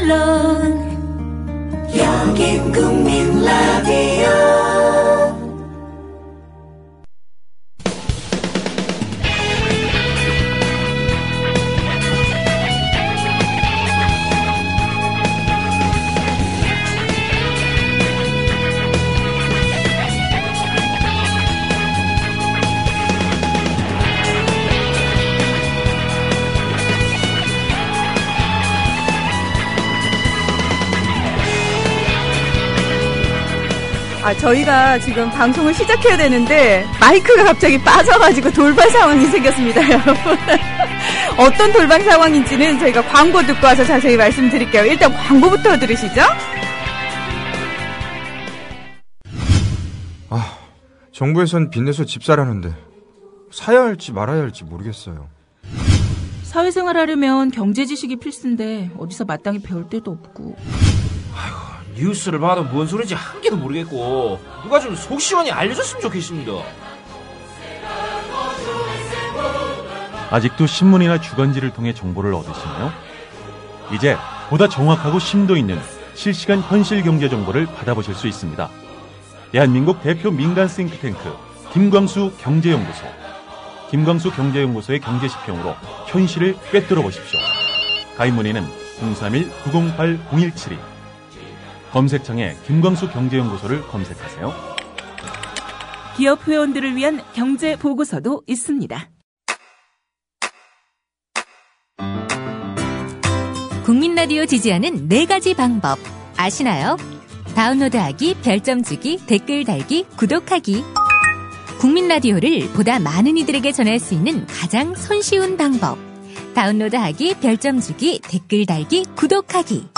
물론 여긴 국민 라디오. 저희가 지금 방송을 시작해야 되는데 마이크가 갑자기 빠져가지고 돌발 상황이 생겼습니다, 여러분. 어떤 돌발 상황인지는 저희가 광고 듣고 와서 자세히 말씀드릴게요. 일단 광고부터 들으시죠. 정부에선 빚내서 집 사라는데 사야 할지 말아야 할지 모르겠어요. 사회생활 하려면 경제 지식이 필수인데 어디서 마땅히 배울 데도 없고. 뉴스를 봐도 뭔 소리인지 한 개도 모르겠고 누가 좀 속 시원히 알려줬으면 좋겠습니다. 아직도 신문이나 주간지를 통해 정보를 얻으시나요? 이제 보다 정확하고 심도 있는 실시간 현실 경제 정보를 받아보실 수 있습니다. 대한민국 대표 민간 싱크탱크 김광수 경제연구소. 김광수 경제연구소의 경제시평으로 현실을 꿰뚫어 보십시오. 가입 문의는 031-908-0172. 검색창에 김광수 경제연구소를 검색하세요. 기업 회원들을 위한 경제 보고서도 있습니다. 국민라디오 지지하는 4가지 방법 아시나요? 다운로드하기, 별점 주기, 댓글 달기, 구독하기. 국민라디오를 보다 많은 이들에게 전할 수 있는 가장 손쉬운 방법. 다운로드하기, 별점 주기, 댓글 달기, 구독하기.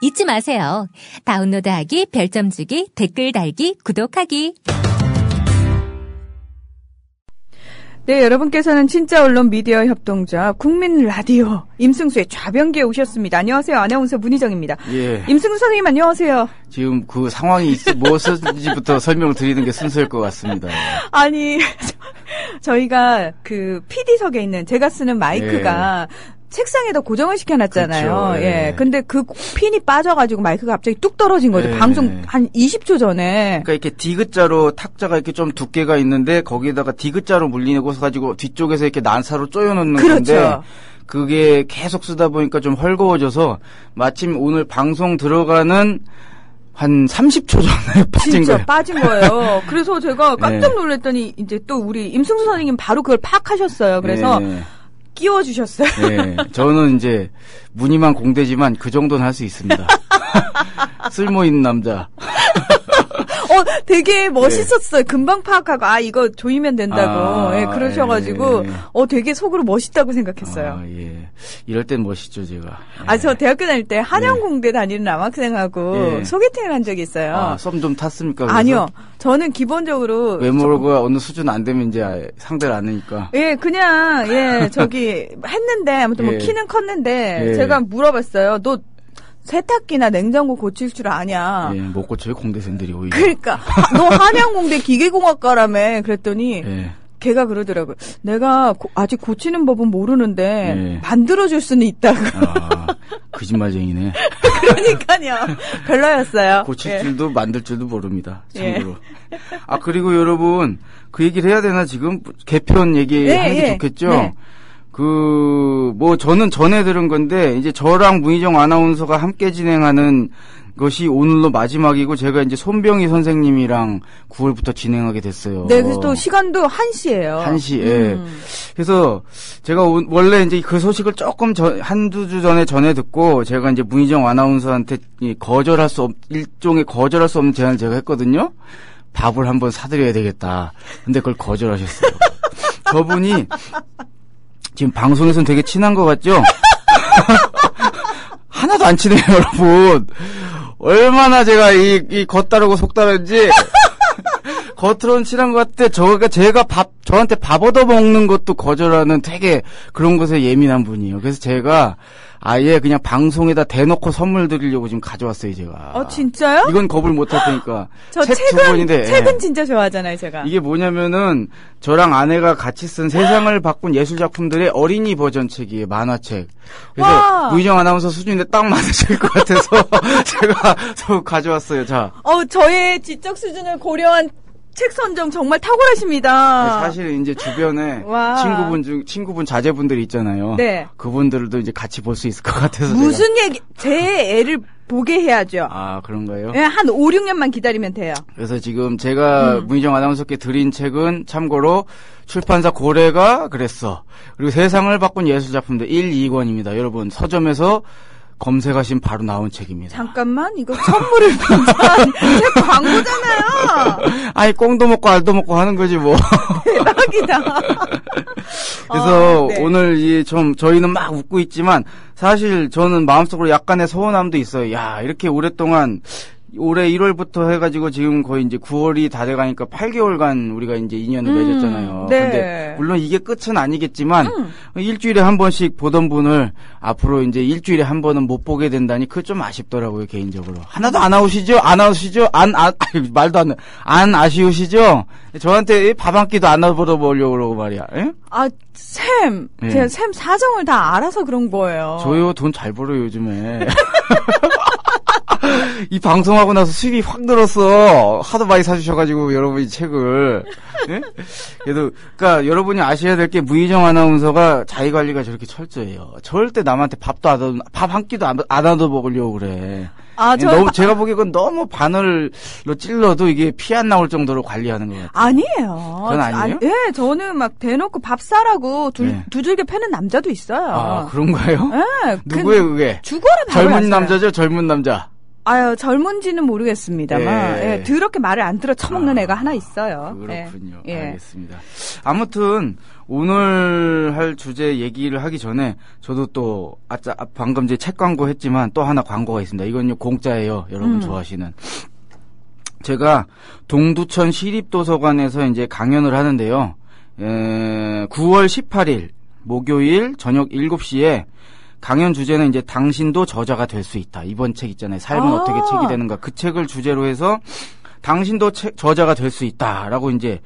잊지 마세요. 다운로드하기, 별점 주기, 댓글 달기, 구독하기. 네, 여러분께서는 진짜 언론 미디어 협동조합 국민 라디오 임승수의 좌변기에 오셨습니다. 안녕하세요. 아나운서 문희정입니다. 예. 임승수 선생님 안녕하세요. 지금 그 상황이 무엇인지부터 설명을 드리는 게 순서일 것 같습니다. 아니, 저희가 그 PD석에 있는 제가 쓰는 마이크가 책상에다 고정을 시켜놨잖아요. 그렇죠. 예. 근데 그 핀이 빠져가지고 마이크가 갑자기 뚝 떨어진 거죠. 방송 한 20초 전에. 그러니까 이렇게 디귿자로 탁자가 이렇게 좀 두께가 있는데 거기에다가 디귿자로 물리고 가지고 뒤쪽에서 이렇게 난사로 쪼여놓는 그렇죠. 건데 그게 계속 쓰다 보니까 좀 헐거워져서 마침 오늘 방송 들어가는 한 30초 전에 빠진 진짜 거예요. 빠진 거예요. 그래서 제가 깜짝 놀랐더니 이제 또 우리 임승수 선생님 바로 그걸 파악하셨어요. 그래서 끼워주셨어요. 네, 저는 이제 무늬만 공대지만 그 정도는 할 수 있습니다. 쓸모 있는 남자. 되게 멋있었어요. 금방 파악하고 이거 조이면 된다고 그러셔가지고 되게 속으로 멋있다고 생각했어요. 예. 이럴 땐 멋있죠 제가. 저 대학교 다닐 때 한양공대 다니는 남학생하고 소개팅을 한 적이 있어요. 썸 좀 탔습니까? 그래서? 아니요. 저는 기본적으로 외모가 어느 수준 안 되면 이제 상대를 안 하니까. 그냥 저기 했는데 아무튼 뭐 키는 컸는데 제가 물어봤어요. 너 세탁기나 냉장고 고칠 줄 아냐? 못 고쳐요 공대생들이 오히려. 그러니까 너 한양공대 기계공학과라며 그랬더니 걔가 그러더라고요. 내가 아직 고치는 법은 모르는데 만들어줄 수는 있다고. 거짓말쟁이네. 그러니까요. 별로였어요. 고칠 줄도 만들 줄도 모릅니다. 참고로. 그리고 여러분 그 얘기를 해야 되나 지금 개편 얘기하는 게 좋겠죠? 저는 전에 들은 건데, 이제 저랑 문희정 아나운서가 함께 진행하는 것이 오늘로 마지막이고, 제가 이제 손병희 선생님이랑 9월부터 진행하게 됐어요. 네, 그래서 또 시간도 1시예요. 1시, 그래서 제가 원래 이제 그 소식을 조금 한두 주 전에 듣고, 제가 이제 문희정 아나운서한테 일종의 거절할 수 없는 제안을 제가 했거든요. 밥을 한번 사드려야 되겠다. 근데 그걸 거절하셨어요. 저분이, 지금 방송에서는 되게 친한 것 같죠? 하나도 안 친해요, 여러분. 얼마나 제가 이 겉다르고 속다른지 겉으로는 친한 것 같은데 저한테 밥 얻어 먹는 것도 거절하는 되게 그런 것에 예민한 분이에요. 그래서 제가 아예 그냥 방송에다 대놓고 선물 드리려고 지금 가져왔어요, 제가. 진짜요? 이건 겁을 못 할 테니까. 저 책 두 권인데. 책은 진짜 좋아하잖아요, 제가. 이게 뭐냐면은 저랑 아내가 같이 쓴 세상을 바꾼 예술작품들의 어린이 버전 책이에요, 만화책. 그래서 무희정 아나운서 수준인데 딱 맞으실 것 같아서 제가 가져왔어요. 자. 저의 지적 수준을 고려한 책 선정 정말 탁월하십니다. 사실 이제 주변에 친구분 자제분들이 있잖아요. 네. 그분들도 이제 같이 볼 수 있을 것 같아서. 무슨 얘기, 제 애를 보게 해야죠. 아, 그런가요? 네, 한 5, 6년만 기다리면 돼요. 그래서 지금 제가 문희정 아나운서께 드린 책은 참고로 출판사 고래가 그랬어. 그리고 세상을 바꾼 예술작품들 1, 2권입니다. 여러분 서점에서 검색하시면 바로 나온 책입니다. 잠깐만, 이거 선물을 binge한 책 광고잖아요. 아니, 꽁도 먹고 알도 먹고 하는 거지 뭐. 대박이다. 그래서 오늘 저희는 막 웃고 있지만 사실 저는 마음속으로 약간의 서운함도 있어요. 야, 이렇게 오랫동안 올해 1월부터 해가지고 지금 거의 이제 9월이 다 돼가니까 8개월간 우리가 이제 인연을 맺었잖아요. 네. 근데 물론 이게 끝은 아니겠지만 일주일에 한 번씩 보던 분을 앞으로 이제 일주일에 한 번은 못 보게 된다니 그게 좀 아쉽더라고요, 개인적으로. 하나도 안 아쉬우시죠? 저한테 밥 한 끼도 안 얻어보려고 그러고 말이야. 에? 제가 샘 사정을 다 알아서 그런 거예요. 저요, 돈 잘 벌어요, 요즘에. 이 방송하고 나서 수입이 확 늘었어. 하도 많이 사주셔가지고 여러분이 책을. 네? 그래도 그러니까 여러분이 아셔야 될 게 무희정 아나운서가 자기 관리가 저렇게 철저해요. 절대 남한테 밥 한 끼도 안 얻어 먹으려고 그래. 제가 보기에 그건 너무 바늘로 찔러도 이게 피 안 나올 정도로 관리하는 것 같아요. 아니에요. 그건 아니에요? 네, 저는 막 대놓고 밥 사라고 두 줄기 패는 남자도 있어요. 아, 그런가요? 네. 누구예요, 그게? 죽어라 밥을 젊은 남자죠, 젊은 남자. 젊은지는 모르겠습니다만, 더럽게 말을 안 들어 처먹는 애가 하나 있어요. 그렇군요. 알겠습니다. 아무튼, 오늘 할 주제 얘기를 하기 전에, 저도 또, 방금 제 책 광고 했지만, 또 하나 광고가 있습니다. 이건요, 공짜예요. 여러분 좋아하시는. 제가 동두천 시립도서관에서 이제 강연을 하는데요. 9월 18일, 목요일 저녁 7시에, 강연 주제는 이제 당신도 저자가 될 수 있다. 이번 책 있잖아요. 삶은 어떻게 책이 되는가. 그 책을 주제로 해서 당신도 저자가 될 수 있다라고 이제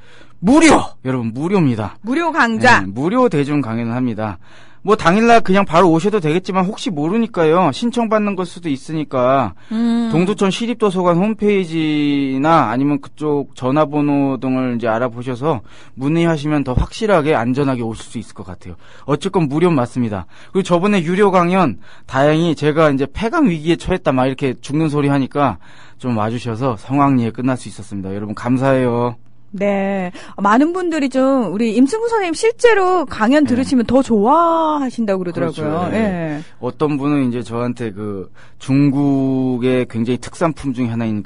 여러분 무료입니다. 무료 강좌. 네, 무료 대중 강연을 합니다. 뭐 당일날 그냥 바로 오셔도 되겠지만 혹시 모르니까요. 신청받는 걸 수도 있으니까 동두천 시립도서관 홈페이지나 아니면 그쪽 전화번호 등을 이제 알아보셔서 문의하시면 더 확실하게 안전하게 오실 수 있을 것 같아요. 어쨌건 무료 맞습니다. 그리고 저번에 유료 강연 다행히 제가 이제 폐강 위기에 처했다 막 이렇게 죽는 소리 하니까 좀 와주셔서 성황리에 끝날 수 있었습니다. 여러분 감사해요. 네. 많은 분들이 좀, 우리 임승구 선생님 실제로 강연 들으시면 더 좋아하신다고 그러더라고요. 그렇죠. 네. 어떤 분은 이제 저한테 중국의 굉장히 특산품 중에 하나인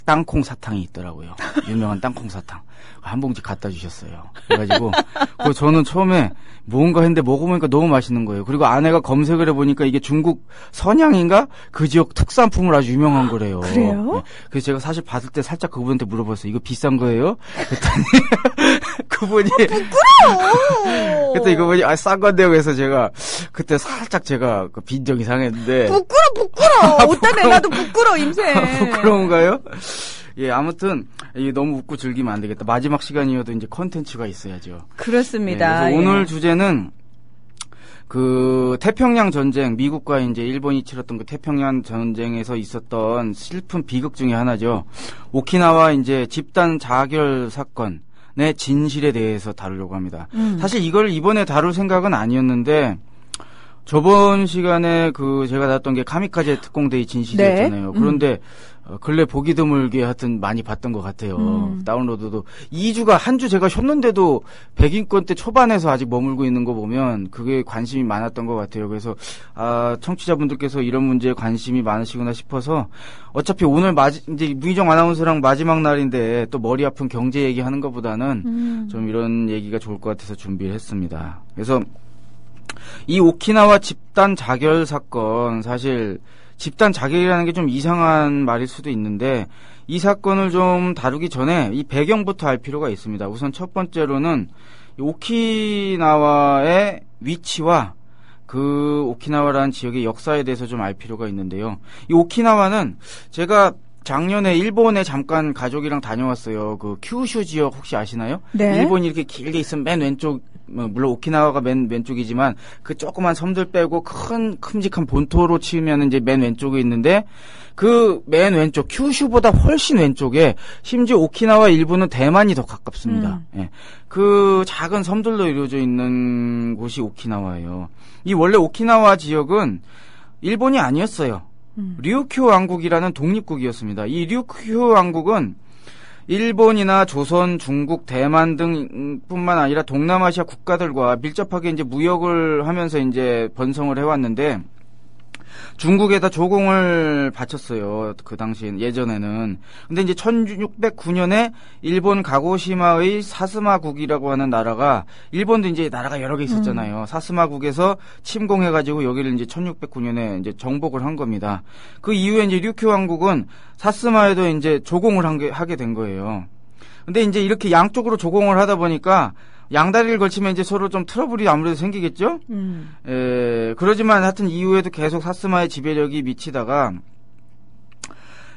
땅콩 사탕이 있더라고요. 유명한 땅콩 사탕. 한 봉지 갖다 주셨어요. 그래가지고, 저는 처음에 뭔가 했는데 먹어보니까 너무 맛있는 거예요. 그리고 아내가 검색을 해보니까 이게 중국 선양인가? 그 지역 특산품으로 아주 유명한 거래요. 그래요? 네. 그래서 제가 사실 받을 때 살짝 그분한테 물어봤어요. 이거 비싼 거예요? 그랬더니, 그분이. 부끄러워! 그때 그분이, 싼 건데요. 그래서 제가, 그때 살짝 제가 빈정이 상했는데. 부끄러워! 어디다 내놔도 부끄러워, 임생. 부끄러운가요? 예, 아무튼 이게 너무 웃고 즐기면 안 되겠다. 마지막 시간이어도 이제 컨텐츠가 있어야죠. 그렇습니다. 네, 그래서 오늘 주제는 태평양 전쟁, 미국과 이제 일본이 치렀던 그 태평양 전쟁에서 있었던 슬픈 비극 중에 하나죠. 오키나와 이제 집단 자결 사건의 진실에 대해서 다루려고 합니다. 사실 이걸 이번에 다룰 생각은 아니었는데 저번 시간에 제가 다뤘던 게 카미카제 특공대의 진실이었잖아요. 네. 그런데 근래 보기 드물게 하여튼 많이 봤던 것 같아요. 다운로드도 2주가 한 주 제가 쉬었는데도 100인권 대 초반에서 아직 머물고 있는 거 보면 그게 관심이 많았던 것 같아요. 그래서 청취자분들께서 이런 문제에 관심이 많으시구나 싶어서 어차피 오늘 이제 무희정 아나운서랑 마지막 날인데 또 머리 아픈 경제 얘기하는 것보다는 좀 이런 얘기가 좋을 것 같아서 준비를 했습니다. 그래서 이 오키나와 집단 자결 사건 사실 집단 자결이라는 게 좀 이상한 말일 수도 있는데 이 사건을 좀 다루기 전에 이 배경부터 알 필요가 있습니다. 우선 첫 번째로는 오키나와의 위치와 그 오키나와라는 지역의 역사에 대해서 좀 알 필요가 있는데요. 이 오키나와는 제가 작년에 일본에 잠깐 가족이랑 다녀왔어요. 그 큐슈 지역 혹시 아시나요? 네. 일본이 이렇게 길게 있으면 맨 왼쪽, 물론 오키나와가 맨 왼쪽이지만 그 조그만 섬들 빼고 큰 큼직한 본토로 치면 이제 맨 왼쪽에 있는데 그 맨 왼쪽 큐슈보다 훨씬 왼쪽에 심지어 오키나와 일부는 대만이 더 가깝습니다. 예. 그 작은 섬들로 이루어져 있는 곳이 오키나와예요. 이 원래 오키나와 지역은 일본이 아니었어요. 류큐 왕국이라는 독립국이었습니다. 이 류큐 왕국은 일본이나 조선, 중국, 대만 등뿐만 아니라 동남아시아 국가들과 밀접하게 이제 무역을 하면서 이제 번성을 해왔는데 중국에다 조공을 바쳤어요. 그 당시 예전에는. 근데 이제 1609년에 일본 가고시마의 사스마국이라고 하는 나라가 일본도 이제 나라가 여러 개 있었잖아요. 사스마국에서 침공해가지고 여기를 이제 1609년에 이제 정복을 한 겁니다. 그 이후에 이제 류큐 왕국은 사스마에도 이제 조공을 하게 된 거예요. 근데 이제 이렇게 양쪽으로 조공을 하다 보니까 양다리를 걸치면 이제 서로 좀 트러블이 아무래도 생기겠죠? 그러지만 하여튼 이후에도 계속 사스마의 지배력이 미치다가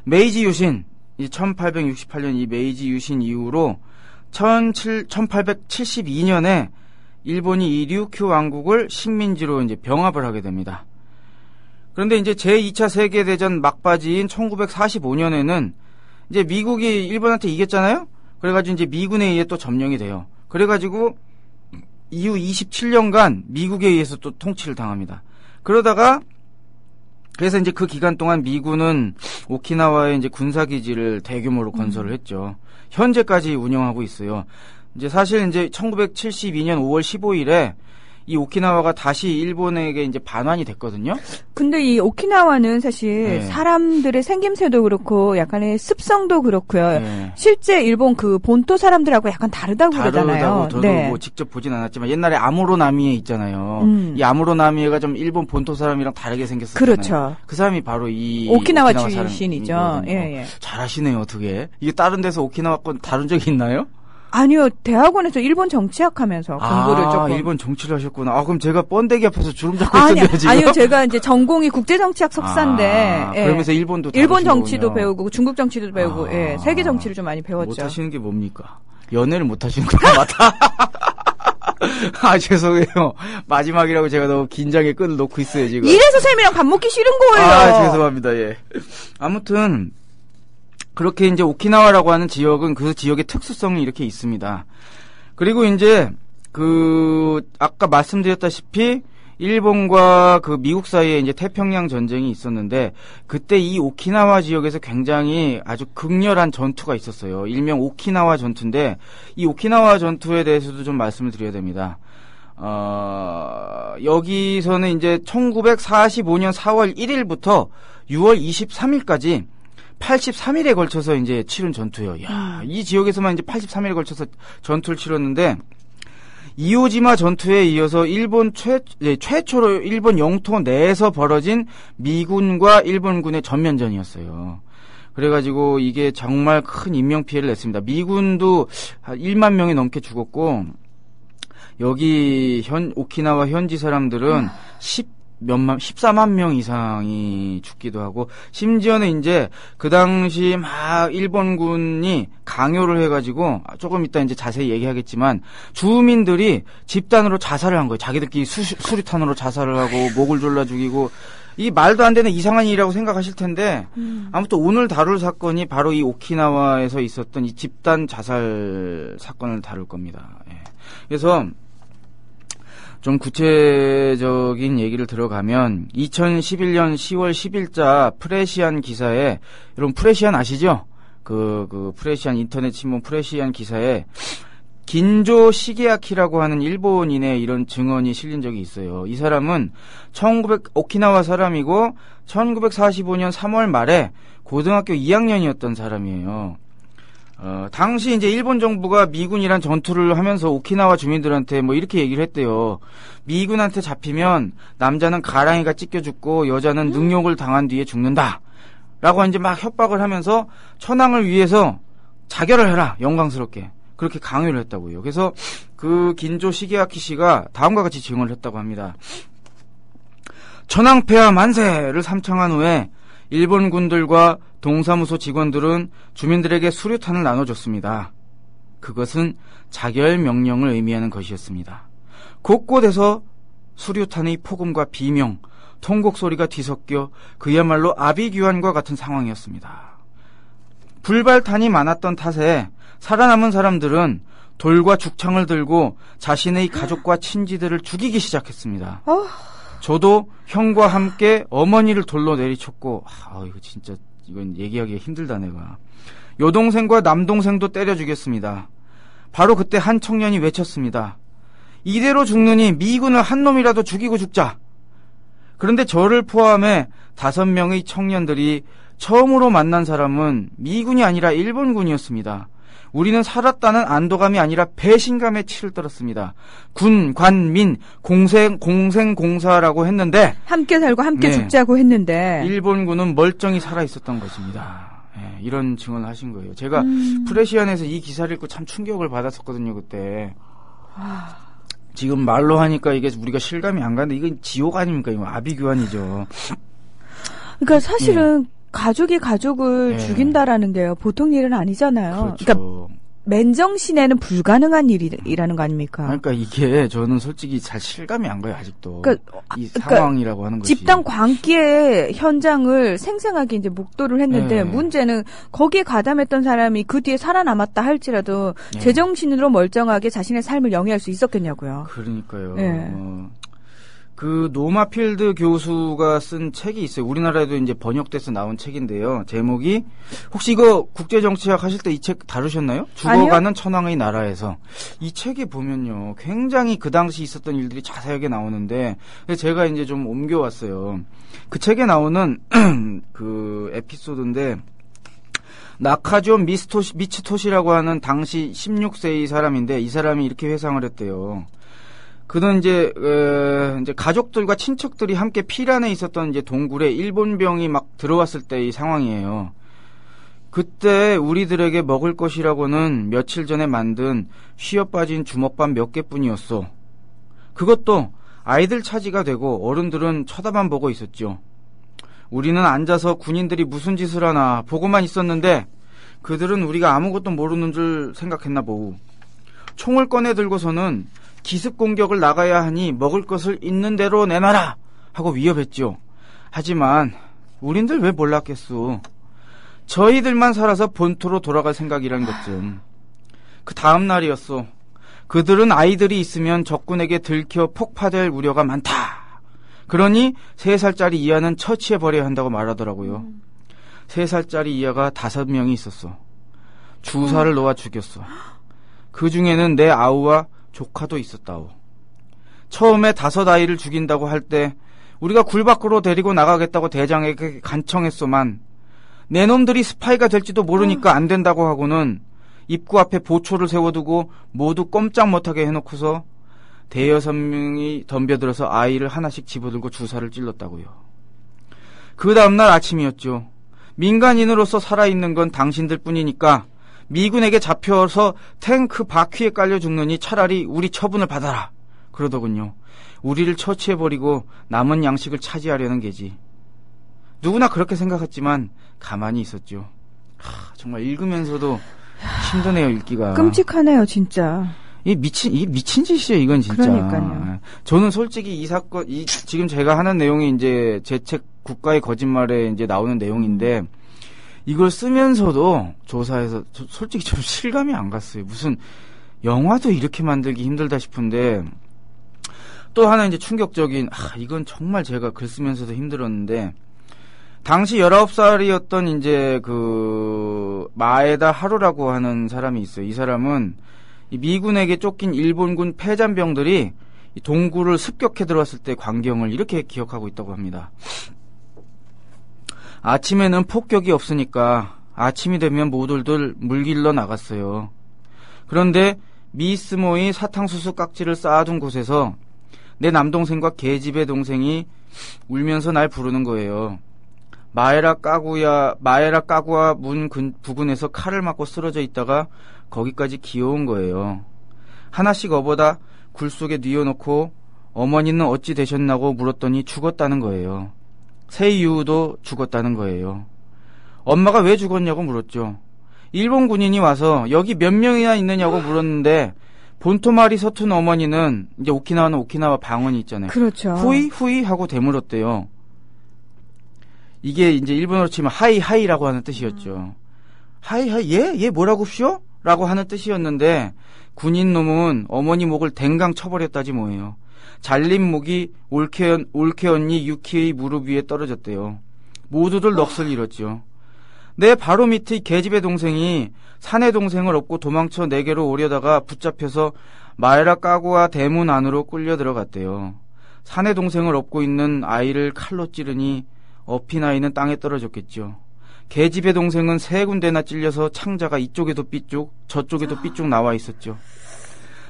메이지 유신, 1868년 이 메이지 유신 이후로 1872년에 일본이 이 류큐 왕국을 식민지로 이제 병합을 하게 됩니다. 그런데 이제 제2차 세계대전 막바지인 1945년에는 이제 미국이 일본한테 이겼잖아요? 그래가지고 이제 미군에 의해 또 점령이 돼요. 그래가지고 이후 27년간 미국에 의해서 또 통치를 당합니다. 그러다가 그래서 이제 그 기간 동안 미군은 오키나와에 이제 군사기지를 대규모로 건설을 했죠. 현재까지 운영하고 있어요. 이제 사실 이제 1972년 5월 15일에 이 오키나와가 다시 일본에게 이제 반환이 됐거든요. 근데 이 오키나와는 사실 사람들의 생김새도 그렇고 약간의 습성도 그렇고요. 실제 일본 그 본토 사람들하고 약간 다르다고 그러잖아요. 저도 뭐 직접 보진 않았지만 옛날에 아무로나미에 있잖아요. 이 아무로나미에가 좀 일본 본토 사람이랑 다르게 생겼었잖아요. 그렇죠. 그 사람이 바로 이 오키나와 출신이죠. 예. 잘하시네요, 어떻게. 이게 다른 데서 오키나와 건 다룬 적이 있나요? 아니요, 대학원에서 일본 정치학 하면서 공부를 조금. 일본 정치를 하셨구나. 그럼 제가 번데기 앞에서 주름 잡고 있었는데, 지금. 아니요, 제가 이제 전공이 국제정치학 석사인데. 그러면서 일본 정치도 배우고, 중국 정치도 배우고, 세계 정치를 좀 많이 배웠죠. 못 하시는 게 뭡니까? 연애를 못 하시는 것 같아. 죄송해요. 마지막이라고 제가 너무 긴장의 끈을 놓고 있어요, 지금. 이래서 쌤이랑 밥 먹기 싫은 거예요. 죄송합니다, 예. 아무튼, 그렇게 이제 오키나와라고 하는 지역은 그 지역의 특수성이 이렇게 있습니다. 그리고 이제 아까 말씀드렸다시피 일본과 그 미국 사이에 이제 태평양 전쟁이 있었는데 그때 이 오키나와 지역에서 굉장히 아주 극렬한 전투가 있었어요. 일명 오키나와 전투인데 이 오키나와 전투에 대해서도 좀 말씀을 드려야 됩니다. 여기서는 이제 1945년 4월 1일부터 6월 23일까지 83일에 걸쳐서 이제 치른 전투예요. 이 지역에서만 이제 83일에 걸쳐서 전투를 치렀는데 이오지마 전투에 이어서 일본 최초로 일본 영토 내에서 벌어진 미군과 일본군의 전면전이었어요. 그래가지고 이게 정말 큰 인명피해를 냈습니다. 미군도 1만 명이 넘게 죽었고 여기 오키나와 현지 사람들은 14만 명 이상이 죽기도 하고, 심지어는 이제 그 당시 막 일본군이 강요를 해가지고, 조금 이따 이제 자세히 얘기하겠지만, 주민들이 집단으로 자살을 한 거예요. 자기들끼리 수류탄으로 자살을 하고, 목을 졸라 죽이고, 이 말도 안 되는 이상한 일이라고 생각하실 텐데, 아무튼 오늘 다룰 사건이 바로 이 오키나와에서 있었던 이 집단 자살 사건을 다룰 겁니다. 그래서, 좀 구체적인 얘기를 들어가면 2011년 10월 10일자 프레시안 기사에, 여러분 프레시안 아시죠? 그 프레시안 인터넷 신문 프레시안 기사에 긴조 시게아키라고 하는 일본인의 이런 증언이 실린 적이 있어요. 이 사람은 오키나와 당시 이제 일본 정부가 미군이란 전투를 하면서 오키나와 주민들한테 뭐 이렇게 얘기를 했대요. 미군한테 잡히면 남자는 가랑이가 찢겨 죽고 여자는 능욕을 당한 뒤에 죽는다. 라고 이제 막 협박을 하면서 천황을 위해서 자결을 해라. 영광스럽게. 그렇게 강요를 했다고요. 그래서 그 긴조 시게아키 씨가 다음과 같이 증언을 했다고 합니다. 천황폐하 만세를 삼창한 후에 일본 군들과 동사무소 직원들은 주민들에게 수류탄을 나눠줬습니다. 그것은 자결 명령을 의미하는 것이었습니다. 곳곳에서 수류탄의 폭음과 비명, 통곡 소리가 뒤섞여 그야말로 아비규환과 같은 상황이었습니다. 불발탄이 많았던 탓에 살아남은 사람들은 돌과 죽창을 들고 자신의 가족과 친지들을 죽이기 시작했습니다. 저도 형과 함께 어머니를 돌로 내리쳤고, 이거 진짜, 이건 얘기하기가 힘들다, 내가. 여동생과 남동생도 때려 죽였습니다. 바로 그때 한 청년이 외쳤습니다. 이대로 죽느니 미군을 한 놈이라도 죽이고 죽자. 그런데 저를 포함해 5명의 청년들이 처음으로 만난 사람은 미군이 아니라 일본군이었습니다. 우리는 살았다는 안도감이 아니라 배신감에 치를 떨었습니다. 군, 관, 민, 공생공사라고 했는데 함께 살고 함께 죽자고 했는데 일본군은 멀쩡히 살아있었던 것입니다. 네, 이런 증언을 하신 거예요. 제가 프레시안에서 이 기사를 읽고 참 충격을 받았었거든요. 그때. 지금 말로 하니까 이게 우리가 실감이 안 가는데 이건 지옥 아닙니까? 이거 아비규환이죠. 그러니까 사실은 가족이 가족을 죽인다라는 게요. 보통 일은 아니잖아요. 그렇죠. 그러니까 맨정신에는 불가능한 일이라는 거 아닙니까? 그러니까 이게 저는 솔직히 잘 실감이 안 가요, 아직도. 이 상황이라고 하는 것이. 집단 광기의 현장을 생생하게 이제 목도를 했는데 문제는 거기에 가담했던 사람이 그 뒤에 살아남았다 할지라도 제정신으로 멀쩡하게 자신의 삶을 영위할 수 있었겠냐고요. 그러니까요. 그 노마필드 교수가 쓴 책이 있어요. 우리나라에도 이제 번역돼서 나온 책인데요. 제목이 혹시 이거 국제정치학 하실 때 이 책 다루셨나요? 죽어가는 아니요? 천황의 나라에서. 이 책에 보면요. 굉장히 그 당시 있었던 일들이 자세하게 나오는데 제가 이제 좀 옮겨왔어요. 그 책에 나오는 그 에피소드인데 나카조 미츠토시라고 하는 당시 16세의 사람인데 이 사람이 이렇게 회상을 했대요. 그는 이제 가족들과 친척들이 함께 피란에 있었던 이제 동굴에 일본병이 막 들어왔을 때의 상황이에요. 그때 우리들에게 먹을 것이라고는 며칠 전에 만든 쉬어 빠진 주먹밥 몇 개뿐이었어. 그것도 아이들 차지가 되고 어른들은 쳐다만 보고 있었죠. 우리는 앉아서 군인들이 무슨 짓을 하나 보고만 있었는데 그들은 우리가 아무것도 모르는 줄 생각했나 보우. 총을 꺼내 들고서는 기습 공격을 나가야 하니 먹을 것을 있는 대로 내놔라 하고 위협했죠. 하지만 우린들 왜 몰랐겠소. 저희들만 살아서 본토로 돌아갈 생각이란 것쯤. 그 다음 날이었소. 그들은 아이들이 있으면 적군에게 들켜 폭파될 우려가 많다. 그러니 3살짜리 이하는 처치해버려야 한다고 말하더라고요. 3살짜리 이하가 5명이 있었어. 주사를 놓아 죽였어. 그 중에는 내 아우와 조카도 있었다오. 처음에 5 아이를 죽인다고 할 때 우리가 굴 밖으로 데리고 나가겠다고 대장에게 간청했소만 내 놈들이 스파이가 될지도 모르니까 안 된다고 하고는 입구 앞에 보초를 세워두고 모두 꼼짝 못하게 해놓고서 5-6명이 덤벼들어서 아이를 하나씩 집어들고 주사를 찔렀다고요. 그 다음날 아침이었죠. 민간인으로서 살아있는 건 당신들 뿐이니까 미군에게 잡혀서 탱크 바퀴에 깔려 죽느니 차라리 우리 처분을 받아라. 그러더군요. 우리를 처치해버리고 남은 양식을 차지하려는 게지. 누구나 그렇게 생각했지만 가만히 있었죠. 정말 읽으면서도 힘드네요, 읽기가. 끔찍하네요, 진짜. 이 미친 짓이에요, 이건 진짜. 그러니까요. 저는 솔직히 이 사건, 지금 제가 하는 내용이 이제 제 책 국가의 거짓말에 이제 나오는 내용인데, 이걸 쓰면서도 조사해서 솔직히 좀 실감이 안 갔어요. 무슨 영화도 이렇게 만들기 힘들다 싶은데 또 하나 이제 충격적인 이건 정말 제가 글 쓰면서도 힘들었는데 당시 19살이었던 이제 그 마에다 하루라고 하는 사람이 있어요. 이 사람은 이 미군에게 쫓긴 일본군 패잔병들이 이 동굴을 습격해 들어왔을 때 광경을 이렇게 기억하고 있다고 합니다. 아침에는 폭격이 없으니까 아침이 되면 모두들 물길러 나갔어요. 그런데 미스모의 사탕수수 깍지를 쌓아둔 곳에서 내 남동생과 계집애 동생이 울면서 날 부르는 거예요. 마에라 까구와 문 부근에서 칼을 맞고 쓰러져 있다가 거기까지 기어온 거예요. 하나씩 업어다 굴 속에 뉘어놓고 어머니는 어찌 되셨나고 물었더니 죽었다는 거예요. 새 이유도 죽었다는 거예요. 엄마가 왜 죽었냐고 물었죠. 일본 군인이 와서 여기 몇 명이나 있느냐고 물었는데 본토말이 서툰 어머니는 이제 오키나와는 오키나와 방언이 있잖아요. 그렇죠. 후이 하고 되물었대요. 이게 이제 일본어로 치면 하이라고 하는 뜻이었죠. 하이 얘 뭐라고쇼? 라고 하는 뜻이었는데 군인 놈은 어머니 목을 댕강 쳐버렸다지 뭐예요. 잘린 목이 올케 언니 유키의 무릎 위에 떨어졌대요. 모두들 넋을 잃었죠. 내 바로 밑의 계집애 동생이 사내 동생을 업고 도망쳐 내게로 오려다가 붙잡혀서 마에라 까구와 대문 안으로 끌려 들어갔대요. 사내 동생을 업고 있는 아이를 칼로 찌르니 업힌 아이는 땅에 떨어졌겠죠. 계집애 동생은 세 군데나 찔려서 창자가 이쪽에도 삐쭉 저쪽에도 삐쭉 나와 있었죠.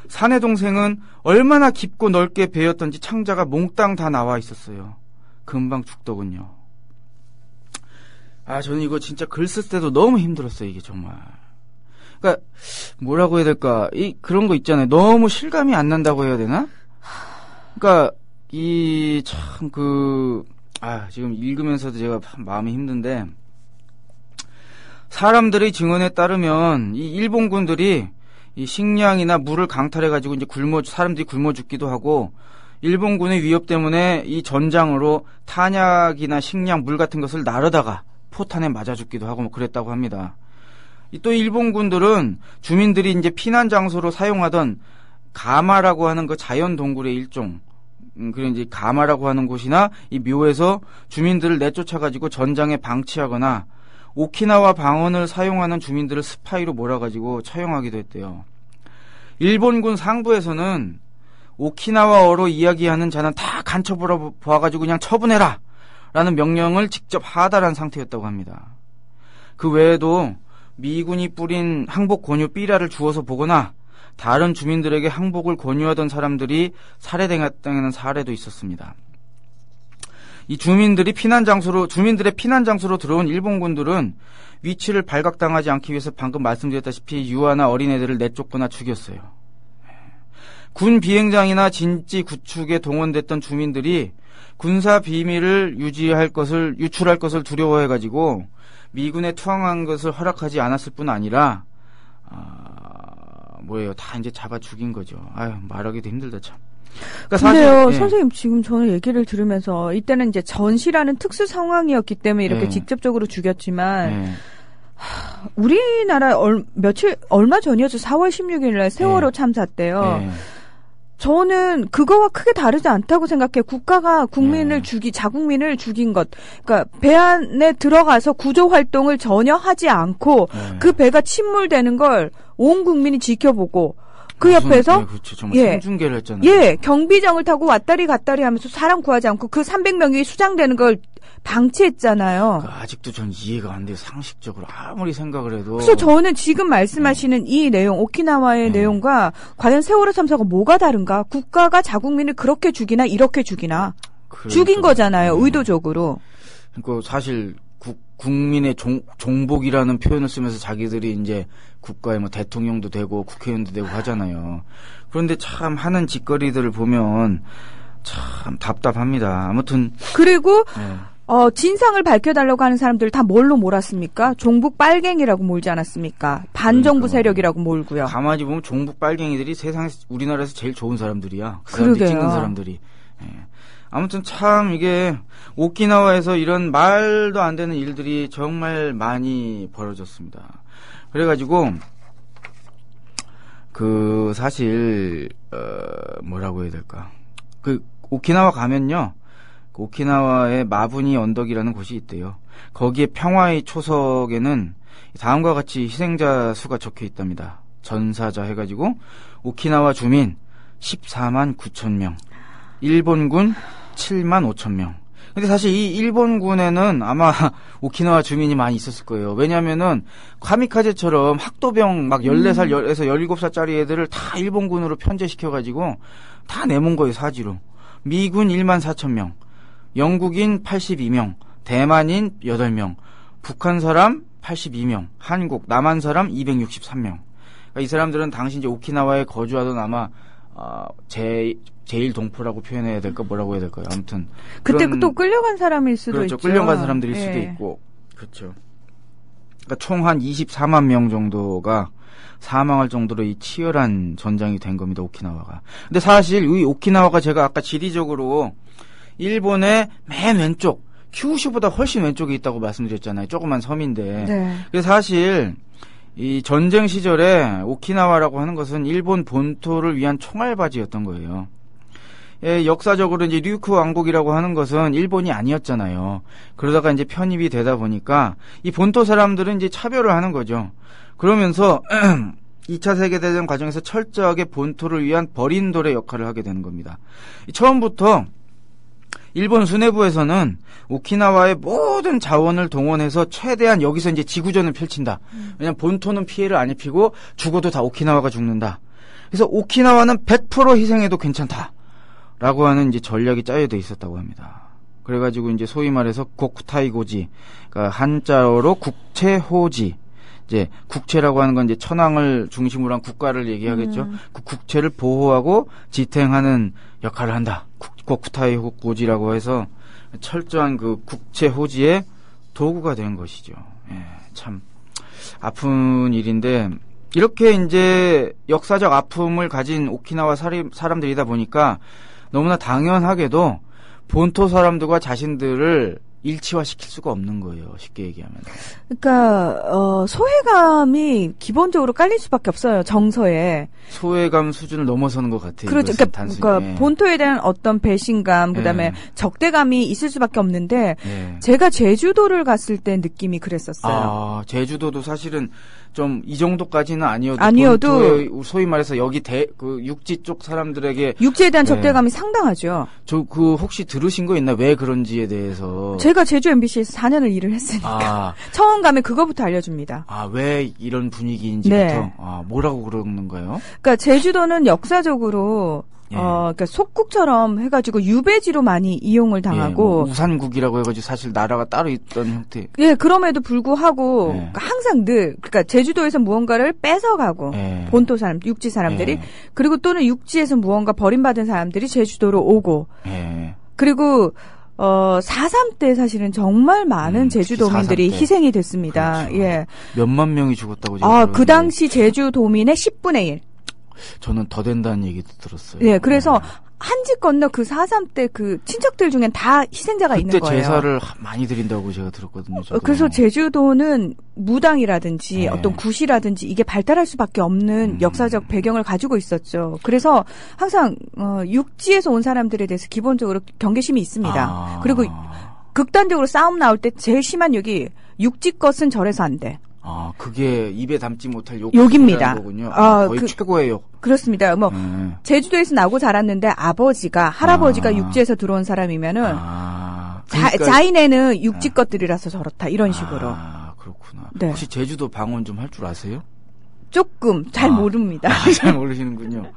사내 동생은 얼마나 깊고 넓게 베었던지 창자가 몽땅 다 나와 있었어요. 금방 죽더군요. 저는 이거 진짜 글 쓸 때도 너무 힘들었어요, 이게 정말. 그러니까 뭐라고 해야 될까? 그런 거 있잖아요. 너무 실감이 안 난다고 해야 되나? 그러니까 지금 읽으면서도 제가 마음이 힘든데, 사람들의 증언에 따르면 이 일본군들이 이 식량이나 물을 강탈해가지고 이제 사람들이 굶어 죽기도 하고, 일본군의 위협 때문에 이 전장으로 탄약이나 식량, 물 같은 것을 나르다가 포탄에 맞아 죽기도 하고 뭐 그랬다고 합니다. 또 일본군들은 주민들이 이제 피난 장소로 사용하던 가마라고 하는 그 자연 동굴의 일종, 그런 이제 가마라고 하는 곳이나 이 묘에서 주민들을 내쫓아가지고 전장에 방치하거나 오키나와 방언을 사용하는 주민들을 스파이로 몰아가지고 처형하기도 했대요. 일본군 상부에서는 오키나와어로 이야기하는 자는 다 간첩보아가지고 그냥 처분해라 라는 명령을 직접 하달한 상태였다고 합니다. 그 외에도 미군이 뿌린 항복 권유 삐라를 주워서 보거나 다른 주민들에게 항복을 권유하던 사람들이 살해당하는 사례도 있었습니다. 이 주민들의 피난 장소로 들어온 일본군들은 위치를 발각당하지 않기 위해서 방금 말씀드렸다시피 유아나 어린애들을 내쫓거나 죽였어요. 군 비행장이나 진지 구축에 동원됐던 주민들이 군사 비밀을 유출할 것을 두려워해가지고 미군에 투항한 것을 허락하지 않았을 뿐 아니라 다 이제 잡아 죽인 거죠. 말하기도 힘들다 참. 그러니까 근데요, 사실, 선생님 지금 저는 얘기를 들으면서 이때는 이제 전시라는 특수 상황이었기 때문에 이렇게 직접적으로 죽였지만 우리나라 얼마 전이었죠. 4월 16일 날 세월호 참사 때요. 저는 그거와 크게 다르지 않다고 생각해요. 국가가 자국민을 죽인 것. 그러니까 배 안에 들어가서 구조 활동을 전혀 하지 않고 그 배가 침몰되는 걸 온 국민이 지켜보고 그 옆에서 생중계를 했잖아요. 경비정을 타고 왔다리 갔다리 하면서 사람 구하지 않고 그 300명이 수장되는 걸 방치했잖아요. 아직도 전 이해가 안 돼요. 상식적으로 아무리 생각을 해도. 그래서 저는 지금 말씀하시는 이 내용, 오키나와의 내용과 과연 세월호 참사가 뭐가 다른가? 국가가 자국민을 그렇게 죽이나 이렇게 죽이나? 죽인 거잖아요. 의도적으로. 그러니까 사실 국민의 종복이라는 표현을 쓰면서 자기들이 이제 국가의 대통령도 되고 국회의원도 되고 하잖아요. 그런데 참 하는 짓거리들을 보면 참 답답합니다. 아무튼 그리고 진상을 밝혀달라고 하는 사람들 다 뭘로 몰았습니까? 종북 빨갱이라고 몰지 않았습니까? 반정부 세력이라고 몰고요. 가만히 보면 종북 빨갱이들이 세상에서 우리나라에서 제일 좋은 사람들이야. 그 사람들이 찍는 사람들이. 아무튼 참 이게 오키나와에서 이런 말도 안 되는 일들이 정말 많이 벌어졌습니다. 그래가지고 사실 뭐라고 해야 될까? 오키나와 가면요. 오키나와의 마부니 언덕이라는 곳이 있대요. 거기에 평화의 초석에는 다음과 같이 희생자 수가 적혀 있답니다. 전사자 해가지고 오키나와 주민 14만 9천 명, 일본군 7만 5천 명, 근데 사실 이 일본군에는 아마 오키나와 주민이 많이 있었을 거예요. 왜냐면은 카미카제처럼 학도병 막 14살에서 17살짜리 애들을 다 일본군으로 편제시켜가지고 다 내몬 거예요, 사지로. 미군 1만 4천 명, 영국인 82명, 대만인 8명, 북한 사람 82명, 한국, 남한 사람 263명. 그러니까 이 사람들은 당시 이제 오키나와에 거주하던 아마 제일 동포라고 표현해야 될까 뭐라고 해야 될까요? 아무튼 그때 또 끌려간 사람일 수도 그렇죠. 있죠. 끌려간 사람들일 예. 수도 있고 그렇죠. 그러니까 총 한 24만 명 정도가 사망할 정도로 이 치열한 전장이 된 겁니다. 오키나와가. 근데 사실 이 오키나와가 제가 아까 지리적으로 일본의 맨 왼쪽 큐슈보다 훨씬 왼쪽에 있다고 말씀드렸잖아요. 조그만 섬인데. 네. 그래서 사실 이 전쟁 시절에 오키나와라고 하는 것은 일본 본토를 위한 총알바지였던 거예요. 예, 역사적으로 이제 류큐 왕국이라고 하는 것은 일본이 아니었잖아요. 그러다가 이제 편입이 되다 보니까 이 본토 사람들은 이제 차별을 하는 거죠. 그러면서 2차 세계대전 과정에서 철저하게 본토를 위한 버린 돌의 역할을 하게 되는 겁니다. 처음부터 일본 수뇌부에서는 오키나와의 모든 자원을 동원해서 최대한 여기서 이제 지구전을 펼친다. 왜냐면 본토는 피해를 안 입히고 죽어도 다 오키나와가 죽는다. 그래서 오키나와는 100% 희생해도 괜찮다. 라고 하는 이제 전략이 짜여져 있었다고 합니다. 그래가지고 이제 소위 말해서 고쿠타이고지, 그러니까 한자어로 국채호지. 이제 국채라고 하는 건 이제 천황을 중심으로 한 국가를 얘기하겠죠. 그 국채를 보호하고 지탱하는 역할을 한다. 고쿠타이고지라고 해서 철저한 그 국채호지의 도구가 된 것이죠. 예, 참 아픈 일인데 이렇게 이제 역사적 아픔을 가진 오키나와 사람들이다 보니까 너무나 당연하게도 본토 사람들과 자신들을 일치화시킬 수가 없는 거예요. 쉽게 얘기하면. 그러니까 소외감이 기본적으로 깔릴 수밖에 없어요. 정서에. 소외감 수준을 넘어서는 것 같아요. 그렇죠. 그러니까 본토에 대한 어떤 배신감, 그다음에 적대감이 있을 수밖에 없는데 제가 제주도를 갔을 때 느낌이 그랬었어요. 아, 제주도도 사실은 좀 이 정도까지는 아니어도 소위 말해서 여기 그 육지 쪽 사람들에게 육지에 대한 적대감이 상당하죠. 저 그 혹시 들으신 거 있나? 왜 그런지에 대해서. 제가 제주 MBC에서 4년을 일을 했으니까 처음 가면 그거부터 알려줍니다. 아, 왜 이런 분위기인지부터. 네. 뭐라고 그러는 거예요? 그러니까 제주도는 역사적으로 그러니까 속국처럼 해가지고 유배지로 많이 이용을 당하고 뭐 우산국이라고 해가지고 사실 나라가 따로 있던 형태. 예, 그럼에도 불구하고 그러니까 항상 늘 그러니까 제주도에서 무언가를 뺏어가고 본토 사람, 육지 사람들이 그리고 또는 육지에서 무언가 버림받은 사람들이 제주도로 오고 그리고 4.3 때 사실은 정말 많은 제주도민들이 희생이 됐습니다. 그렇죠. 예, 몇만 명이 죽었다고 제가 그 당시 제주도민의 10분의 1. 저는 더 된다는 얘기도 들었어요. 예, 그래서 한지 건너 그 4.3 때 그 친척들 중엔 다 희생자가 있는 거예요. 그때 제사를 많이 드린다고 제가 들었거든요. 저도. 그래서 제주도는 무당이라든지 어떤 굿이라든지 이게 발달할 수밖에 없는 역사적 배경을 가지고 있었죠. 그래서 항상 육지에서 온 사람들에 대해서 기본적으로 경계심이 있습니다. 그리고 극단적으로 싸움 나올 때 제일 심한 욕이 육지 것은 절에서 안 돼. 그게 입에 담지 못할 욕입니다. 거군요. 거의 최고의 욕. 그렇습니다. 제주도에서 나고 자랐는데 아버지가, 할아버지가 육지에서 들어온 사람이면은, 자인애는 육지 것들이라서 저렇다. 이런 식으로. 그렇구나. 네. 혹시 제주도 방언 좀 할 줄 아세요? 조금, 잘 모릅니다. 잘 모르시는군요.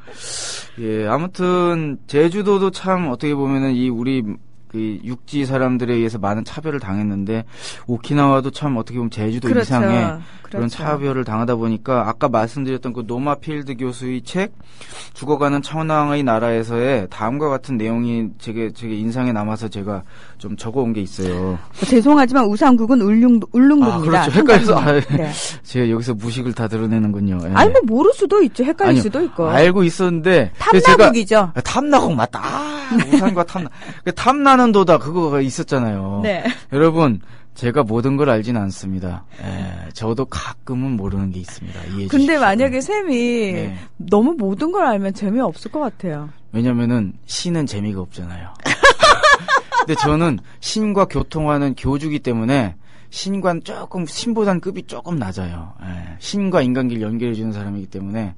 예, 아무튼, 제주도도 참 어떻게 보면은 우리, 그 육지 사람들에 의해서 많은 차별을 당했는데 오키나와도 참 어떻게 보면 제주도 이상의 그런 차별을 당하다 보니까 아까 말씀드렸던 그 노마필드 교수의 책 죽어가는 천황의 나라에서의 다음과 같은 내용이 제게 인상에 남아서 제가 좀 적어온 게 있어요. 죄송하지만 우상국은 울릉도입니다. 그렇죠. 헷갈려서 네. 제가 여기서 무식을 다 드러내는군요. 예. 아니 뭐 모를 수도 있죠. 헷갈릴 수도 있고. 알고 있었는데 탐나국이죠. 탐나국 맞다. 우상과 탐나는 도다 그거가 있었잖아요. 네. 여러분 제가 모든 걸 알지는 않습니다. 저도 가끔은 모르는 게 있습니다. 이해해 주십시오. 근데 만약에 쌤이 너무 모든 걸 알면 재미없을 것 같아요. 왜냐면은 신은 재미가 없잖아요. 근데 저는 신과 교통하는 교주기 때문에 신과는 조금 신보단 급이 조금 낮아요. 예, 신과 인간계를 연결해주는 사람이기 때문에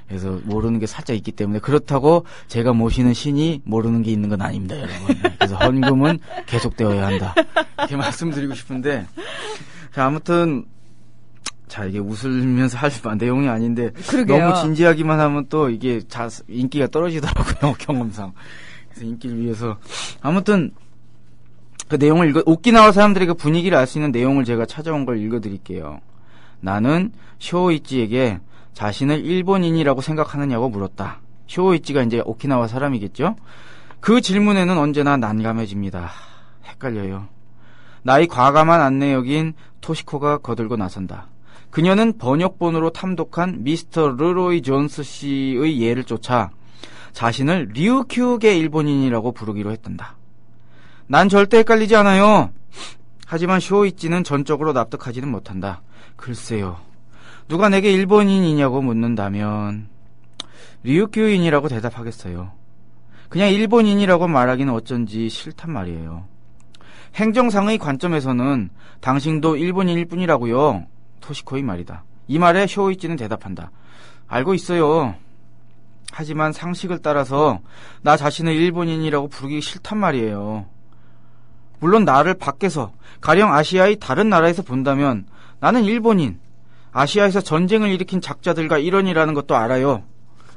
그래서 모르는 게 살짝 있기 때문에 그렇다고 제가 모시는 신이 모르는 게 있는 건 아닙니다, 여러분. 그래서 헌금은 계속되어야 한다. 이렇게 말씀드리고 싶은데 자 아무튼 자 이게 웃으면서 할 내용이 아닌데 그러게요. 너무 진지하기만 하면 또 이게 인기가 떨어지더라고요 경험상. 그래서 인기를 위해서 아무튼 그 내용을 오키나와 사람들의 그 분위기를 알 수 있는 내용을 제가 찾아온 걸 읽어드릴게요. 나는 쇼이치에게 자신을 일본인이라고 생각하느냐고 물었다. 쇼이치가 이제 오키나와 사람이겠죠? 그 질문에는 언제나 난감해집니다. 헷갈려요. 나의 과감한 안내역인 토시코가 거들고 나선다. 그녀는 번역본으로 탐독한 미스터 르로이 존스 씨의 예를 쫓아 자신을 류큐계 일본인이라고 부르기로 했단다. 난 절대 헷갈리지 않아요. 하지만 쇼이치는 전적으로 납득하지는 못한다. 글쎄요. 누가 내게 일본인이냐고 묻는다면 류큐인이라고 대답하겠어요. 그냥 일본인이라고 말하기는 어쩐지 싫단 말이에요. 행정상의 관점에서는 당신도 일본인일 뿐이라고요. 토시코의 말이다. 이 말에 쇼이치는 대답한다. 알고 있어요. 하지만 상식을 따라서 나 자신을 일본인이라고 부르기 싫단 말이에요. 물론 나를 밖에서 가령 아시아의 다른 나라에서 본다면 나는 일본인, 아시아에서 전쟁을 일으킨 작자들과 일원이라는 것도 알아요.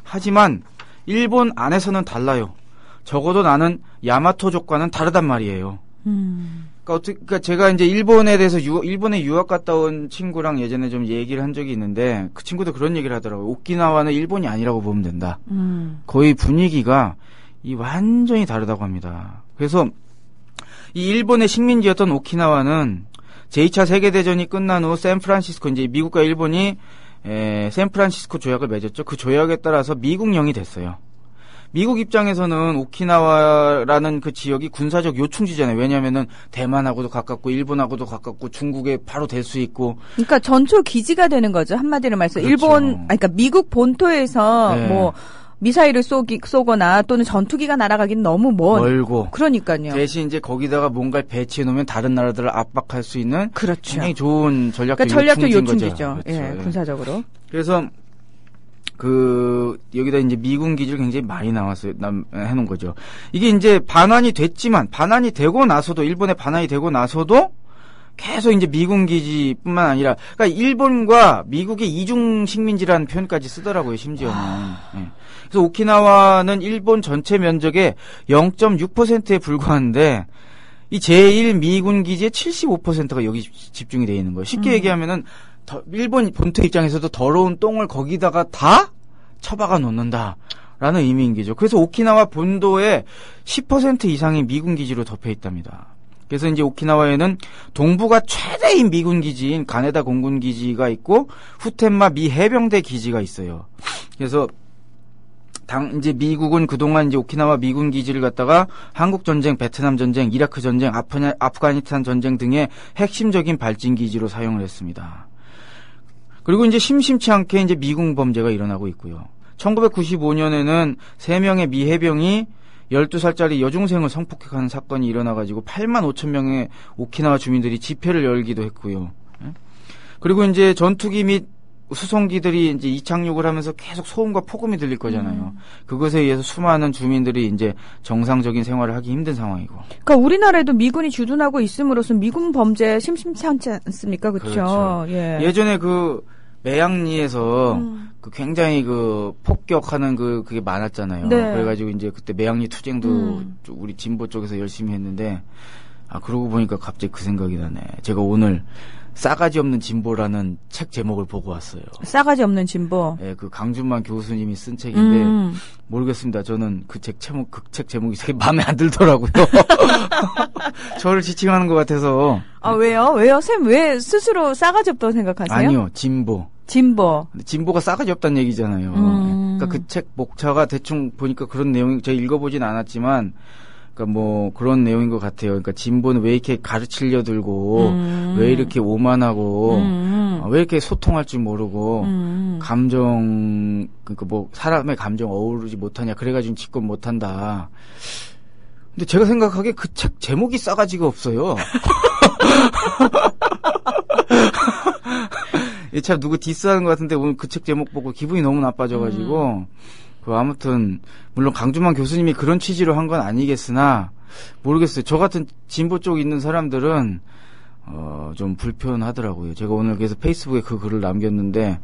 하지만 일본 안에서는 달라요. 적어도 나는 야마토족과는 다르단 말이에요. 그러니까 제가 이제 일본에 대해서 일본에 유학 갔다 온 친구랑 예전에 좀 얘기를 한 적이 있는데 그 친구도 그런 얘기를 하더라고요. 오키나와는 일본이 아니라고 보면 된다. 거의 분위기가 완전히 다르다고 합니다. 그래서 이 일본의 식민지였던 오키나와는 제2차 세계대전이 끝난 후 샌프란시스코, 이제 미국과 일본이 샌프란시스코 조약을 맺었죠. 그 조약에 따라서 미국령이 됐어요. 미국 입장에서는 오키나와라는 그 지역이 군사적 요충지잖아요. 왜냐하면은 대만하고도 가깝고 일본하고도 가깝고 중국에 바로 될 수 있고. 그러니까 전초 기지가 되는 거죠. 한마디로 말해서 그렇죠. 그러니까 미국 본토에서 네. 뭐 미사일을 쏘거나 또는 전투기가 날아가기는 너무 멀고. 그러니까요. 대신 이제 거기다가 뭔가를 배치해 놓으면 다른 나라들을 압박할 수 있는 그렇죠. 굉장히 좋은 전략적 요충지죠. 거죠. 예, 그렇죠. 군사적으로. 그래서 여기다 이제 미군 기지를 굉장히 많이 해놓은 거죠. 이게 이제 반환이 되고 나서도, 일본에 반환이 되고 나서도 계속 이제 미군 기지뿐만 아니라, 그러니까 일본과 미국의 이중 식민지라는 표현까지 쓰더라고요, 심지어는. 네. 그래서 오키나와는 일본 전체 면적의 0.6%에 불과한데, 이 제1 미군 기지의 75%가 여기 집중이 되어 있는 거예요. 쉽게 얘기하면은, 일본 본토 입장에서도 더러운 똥을 거기다가 다 처박아 놓는다라는 의미인 거죠. 그래서 오키나와 본도의 10% 이상이 미군 기지로 덮여 있답니다. 그래서 이제 오키나와에는 동부가 최대인 미군 기지인 가네다 공군 기지가 있고 후텐마 미 해병대 기지가 있어요. 그래서 이제 미국은 그동안 이제 오키나와 미군 기지를 갖다가 한국 전쟁, 베트남 전쟁, 이라크 전쟁, 아프가니스탄 전쟁 등의 핵심적인 발진 기지로 사용을 했습니다. 그리고 이제 심심치 않게 이제 미군 범죄가 일어나고 있고요. 1995년에는 3명의 미 해병이 12살짜리 여중생을 성폭행하는 사건이 일어나가지고 8만 5천 명의 오키나와 주민들이 집회를 열기도 했고요. 그리고 이제 전투기 및 수송기들이 이제 이착륙을 하면서 계속 소음과 폭음이 들릴 거잖아요. 그것에 의해서 수많은 주민들이 이제 정상적인 생활을 하기 힘든 상황이고. 그러니까 우리나라에도 미군이 주둔하고 있음으로써 미군 범죄 심심치 않지 않습니까? 그렇죠. 예. 예전에 그 매양리에서 그 굉장히 그 폭격하는 그게 많았잖아요. 네. 그래가지고 이제 그때 매양리 투쟁도 우리 진보 쪽에서 열심히 했는데 그러고 보니까 갑자기 그 생각이 나네. 제가 오늘 싸가지 없는 진보라는 책 제목을 보고 왔어요. 싸가지 없는 진보. 네, 그 강준만 교수님이 쓴 책인데 모르겠습니다. 저는 그 책 제목이 되게 마음에 안 들더라고요. 저를 지칭하는 것 같아서. 왜요? 쌤 왜 스스로 싸가지 없다고 생각하세요? 아니요, 진보. 근데 진보가 싸가지 없다는 얘기잖아요. 그러니까 그 책 목차가 대충 보니까 그런 내용이 제가 읽어보진 않았지만. 그러니까 뭐 그런 내용인 것 같아요. 그러니까 진보는 왜 이렇게 가르치려 들고 왜 이렇게 오만하고 왜 이렇게 소통할 줄 모르고 감정 그러니까 뭐 사람의 감정 어우르지 못하냐 그래가지고 집권 못한다. 근데 제가 생각하기에 그 책 제목이 싸가지가 없어요. 참 누구 디스하는 것 같은데 오늘 그 책 제목 보고 기분이 너무 나빠져가지고 아무튼 물론 강준만 교수님이 그런 취지로 한 건 아니겠으나 모르겠어요. 저 같은 진보 쪽 있는 사람들은 좀 불편하더라고요. 제가 오늘 그래서 페이스북에 그 글을 남겼는데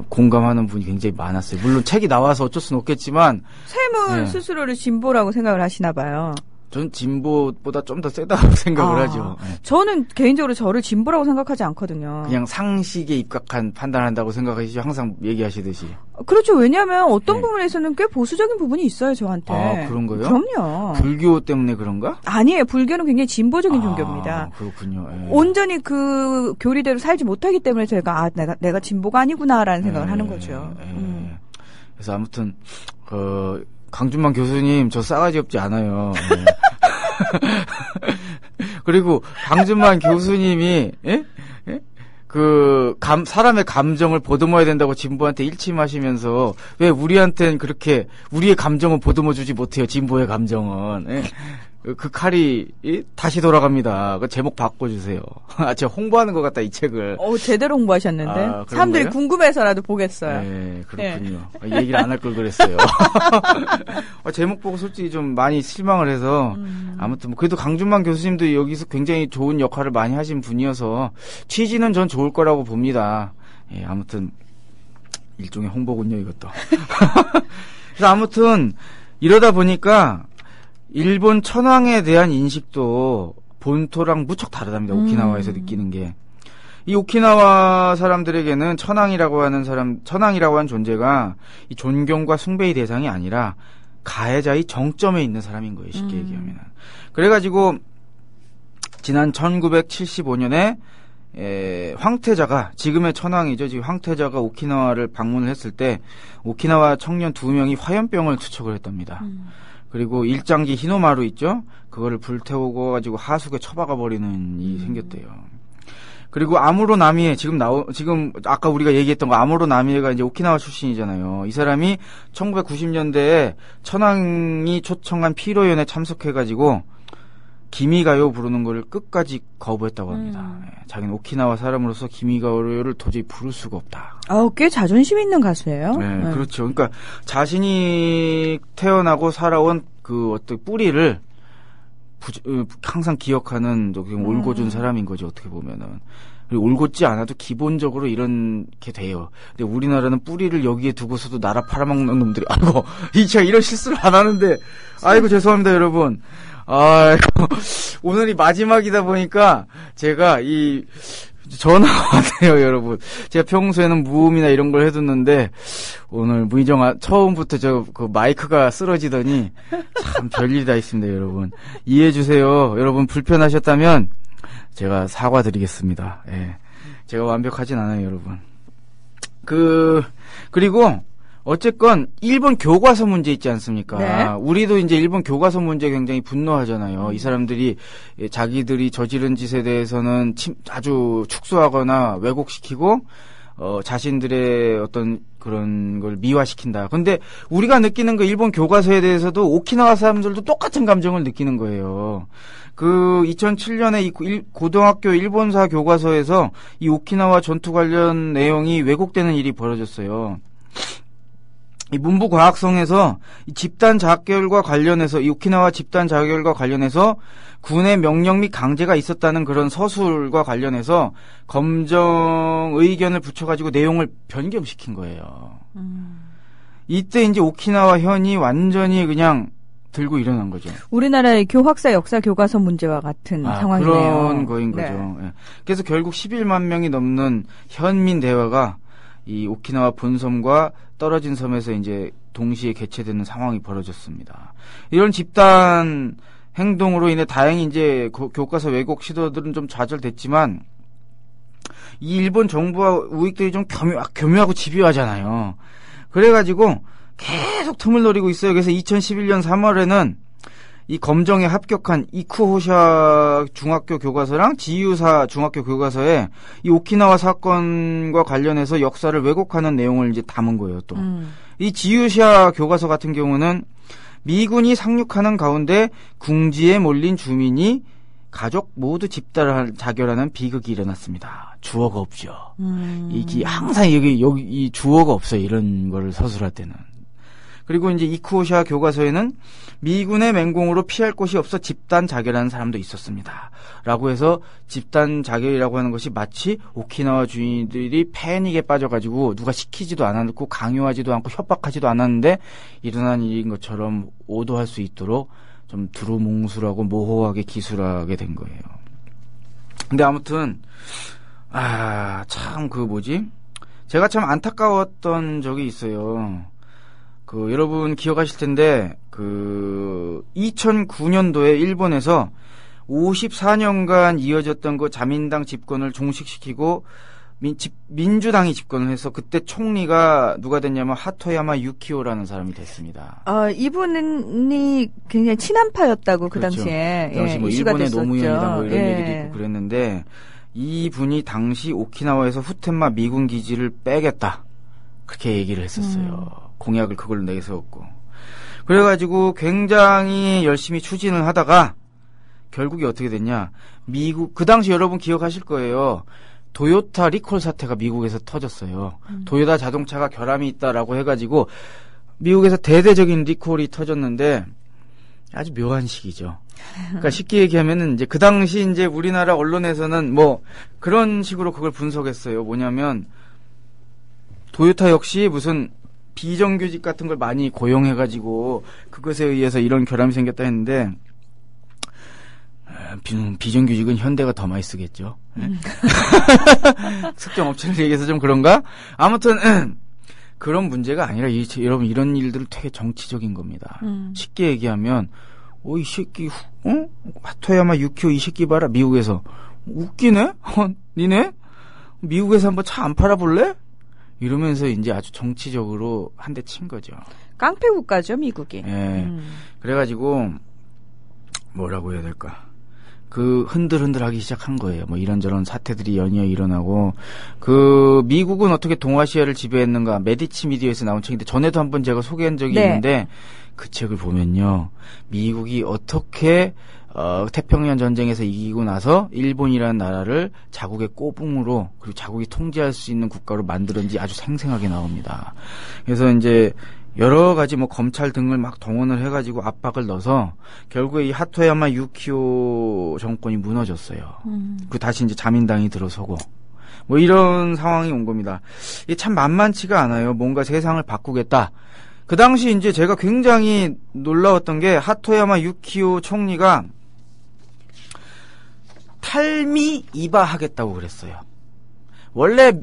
공감하는 분이 굉장히 많았어요. 물론 책이 나와서 어쩔 수는 없겠지만 샘은 스스로를 진보라고 생각을 하시나 봐요. 전 진보보다 좀 더 세다고 생각을 하죠. 저는 개인적으로 저를 진보라고 생각하지 않거든요. 그냥 상식에 입각한 판단한다고 생각하시죠. 항상 얘기하시듯이. 그렇죠. 왜냐하면 어떤 부분에서는 꽤 보수적인 부분이 있어요, 저한테. 그런 거요? 그럼요. 불교 때문에 그런가? 아니에요. 불교는 굉장히 진보적인 종교입니다. 그렇군요. 온전히 그 교리대로 살지 못하기 때문에 저희가 내가 진보가 아니구나라는 생각을 하는 거죠. 그래서 아무튼 강준만 교수님 저 싸가지 없지 않아요. 그리고 강준만 교수님이 사람의 감정을 보듬어야 된다고 진보한테 일침하시면서 왜 우리한테는 그렇게 우리의 감정은 보듬어주지 못해요. 진보의 감정은. 그 칼이 다시 돌아갑니다. 그 제목 바꿔주세요. 제가 홍보하는 것 같다 이 책을. 제대로 홍보하셨는데 사람들이 궁금해서라도 보겠어요. 네, 그렇군요. 얘기를 안 할 걸 그랬어요. 제목 보고 솔직히 좀 많이 실망을 해서 아무튼 그래도 강준만 교수님도 여기서 굉장히 좋은 역할을 많이 하신 분이어서 취지는 전 좋을 거라고 봅니다. 아무튼 일종의 홍보군요 이것도. 그래서 아무튼 이러다 보니까. 일본 천황에 대한 인식도 본토랑 무척 다르답니다. 오키나와에서 느끼는 게. 이 오키나와 사람들에게는 천황이라고 하는 존재가 이 존경과 숭배의 대상이 아니라 가해자의 정점에 있는 사람인 거예요. 쉽게 얘기하면. 그래가지고 지난 1975년에 황태자가 지금의 천황이죠. 지금 황태자가 오키나와를 방문을 했을 때 오키나와 청년 2명이 화염병을 투척을 했답니다. 그리고 일장기 히노마루 있죠? 그거를 불태우고 가지고 하수구에 처박아 버리는 일이 생겼대요. 그리고 아무로 나미에 지금 아까 우리가 얘기했던 거 아무로 나미에가 이제 오키나와 출신이잖아요. 이 사람이 1990년대에 천황이 초청한 피로연에 참석해 가지고 기미가요 부르는 걸 끝까지 거부했다고 합니다. 자기는 오키나와 사람으로서 기미가요를 도저히 부를 수가 없다. 꽤 자존심 있는 가수예요. 네, 그렇죠. 그러니까 자신이 태어나고 살아온 그 어떤 뿌리를 항상 기억하는 올곧은 사람인 거죠. 어떻게 보면은. 그리고 올곧지 않아도 기본적으로 이런 게 돼요. 근데 우리나라는 뿌리를 여기에 두고서도 나라 팔아먹는 놈들이 제가 이런 실수를 안 하는데 죄송합니다 여러분. 오늘이 마지막이다 보니까 제가 전화가 와요, 여러분. 제가 평소에는 무음이나 이런 걸 해뒀는데, 오늘 처음부터 마이크가 쓰러지더니, 참 별일이 다 있습니다, 여러분. 이해해주세요. 여러분, 불편하셨다면, 제가 사과드리겠습니다. 제가 완벽하진 않아요, 여러분. 그리고, 어쨌건 일본 교과서 문제 있지 않습니까? 네. 우리도 이제 일본 교과서 문제 굉장히 분노하잖아요. 이 사람들이 자기들이 저지른 짓에 대해서는 아주 축소하거나 왜곡시키고 자신들의 어떤 그런 걸 미화시킨다. 근데 우리가 느끼는 그 일본 교과서에 대해서도 오키나와 사람들도 똑같은 감정을 느끼는 거예요. 2007년에 고등학교 일본사 교과서에서 이 오키나와 전투 관련 내용이 왜곡되는 일이 벌어졌어요. 이 문부과학성에서 이 집단 자결과 관련해서 이 오키나와 집단 자결과 관련해서 군의 명령 및 강제가 있었다는 그런 서술과 관련해서 검정 의견을 붙여가지고 내용을 변경시킨 거예요. 이때 이제 오키나와 현이 완전히 그냥 들고 일어난 거죠. 우리나라의 교학사 역사 교과서 문제와 같은 상황이네요. 그런 거인 거죠. 네. 그래서 결국 11만 명이 넘는 현민 대화가 이 오키나와 본섬과 떨어진 섬에서 이제 동시에 개최되는 상황이 벌어졌습니다. 이런 집단 행동으로 인해 다행히 이제 교과서 왜곡 시도들은 좀 좌절됐지만 이 일본 정부와 우익들이 좀 교묘하고 집요하잖아요. 그래가지고 계속 틈을 노리고 있어요. 그래서 2011년 3월에는 이 검정에 합격한 이쿠호샤 중학교 교과서랑 지유사 중학교 교과서에 이 오키나와 사건과 관련해서 역사를 왜곡하는 내용을 이제 담은 거예요, 또. 이 지유샤 교과서 같은 경우는 미군이 상륙하는 가운데 궁지에 몰린 주민이 가족 모두 집단을 자결하는 비극이 일어났습니다. 주어가 없죠. 이게 항상 여기 이 주어가 없어요. 이런 걸 서술할 때는. 그리고 이제 이쿠오샤 교과서에는 미군의 맹공으로 피할 곳이 없어 집단 자결하는 사람도 있었습니다. 라고 해서 집단 자결이라고 하는 것이 마치 오키나와 주민들이 패닉에 빠져가지고 누가 시키지도 않았고 강요하지도 않고 협박하지도 않았는데 일어난 일인 것처럼 오도할 수 있도록 좀 두루뭉술하고 모호하게 기술하게 된 거예요. 근데 아무튼 참 제가 참 안타까웠던 적이 있어요. 여러분 기억하실 텐데 2009년도에 일본에서 54년간 이어졌던 그 자민당 집권을 종식시키고 민주당이 집권을 해서 그때 총리가 누가 됐냐면 하토야마 유키오라는 사람이 됐습니다. 이분이 굉장히 친한파였다고 그 그렇죠. 당시에 그 당시 일본의 노무현이다 이런 얘기도 있고 그랬는데 이 분이 당시 오키나와에서 후텐마 미군 기지를 빼겠다 그렇게 얘기를 했었어요. 공약을 그걸로 내세웠고 그래가지고 굉장히 열심히 추진을 하다가 결국이 어떻게 됐냐 미국 그 당시 여러분 기억하실 거예요. 도요타 리콜 사태가 미국에서 터졌어요. 도요타 자동차가 결함이 있다라고 해가지고 미국에서 대대적인 리콜이 터졌는데 아주 묘한 시기죠. 그러니까 쉽게 얘기하면은 이제 그 당시 이제 우리나라 언론에서는 그런 식으로 그걸 분석했어요. 뭐냐면 도요타 역시 무슨 비정규직 같은 걸 많이 고용해가지고 그것에 의해서 이런 결함이 생겼다 했는데 비정규직은 현대가 더 많이 쓰겠죠. 특정 업체를 얘기해서 좀 그런가? 아무튼 그런 문제가 아니라 여러분 이런 일들은 되게 정치적인 겁니다. 쉽게 얘기하면 이 새끼 하토야마 유키오 이 새끼 봐라 미국에서 웃기네? 니네? 미국에서 한번 차 안 팔아볼래? 이러면서 이제 아주 정치적으로 한 대 친 거죠. 깡패 국가죠, 미국이. 예. 그래가지고 뭐라고 해야 될까? 흔들흔들하기 시작한 거예요. 이런저런 사태들이 연이어 일어나고 미국은 어떻게 동아시아를 지배했는가? 메디치 미디어에서 나온 책인데 전에도 한번 제가 소개한 적이 있는데 그 책을 보면요, 미국이 어떻게 태평양 전쟁에서 이기고 나서 일본이라는 나라를 자국의 꼬붕으로 그리고 자국이 통제할 수 있는 국가로 만들었는지 아주 생생하게 나옵니다. 그래서 이제 여러 가지 검찰 등을 막 동원을 해가지고 압박을 넣어서 결국에 이 하토야마 유키오 정권이 무너졌어요. 다시 이제 자민당이 들어서고 이런 상황이 온 겁니다. 이게 참 만만치가 않아요. 뭔가 세상을 바꾸겠다. 그 당시 이제 제가 굉장히 놀라웠던 게 하토야마 유키오 총리가 탈미 이바하겠다고 그랬어요. 원래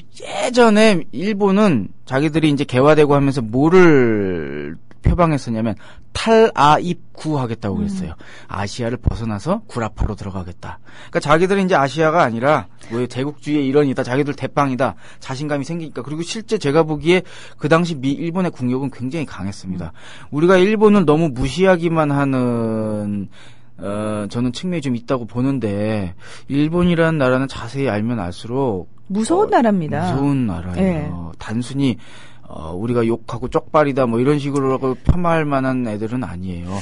예전에 일본은 자기들이 이제 개화되고 하면서 뭐를 표방했었냐면 탈아입구 하겠다고 그랬어요. 아시아를 벗어나서 구라파로 들어가겠다. 그러니까 자기들은 이제 아시아가 아니라 왜 제국주의의 일원이다, 자기들 대빵이다, 자신감이 생기니까. 그리고 실제 제가 보기에 그 당시 일본의 국력은 굉장히 강했습니다. 우리가 일본을 너무 무시하기만 하는 저는 측면이 좀 있다고 보는데 일본이라는 나라는 자세히 알면 알수록 무서운 나라입니다. 무서운 나라예요. 네. 단순히 우리가 욕하고 쪽발이다 이런 식으로 폄하할 만한 애들은 아니에요.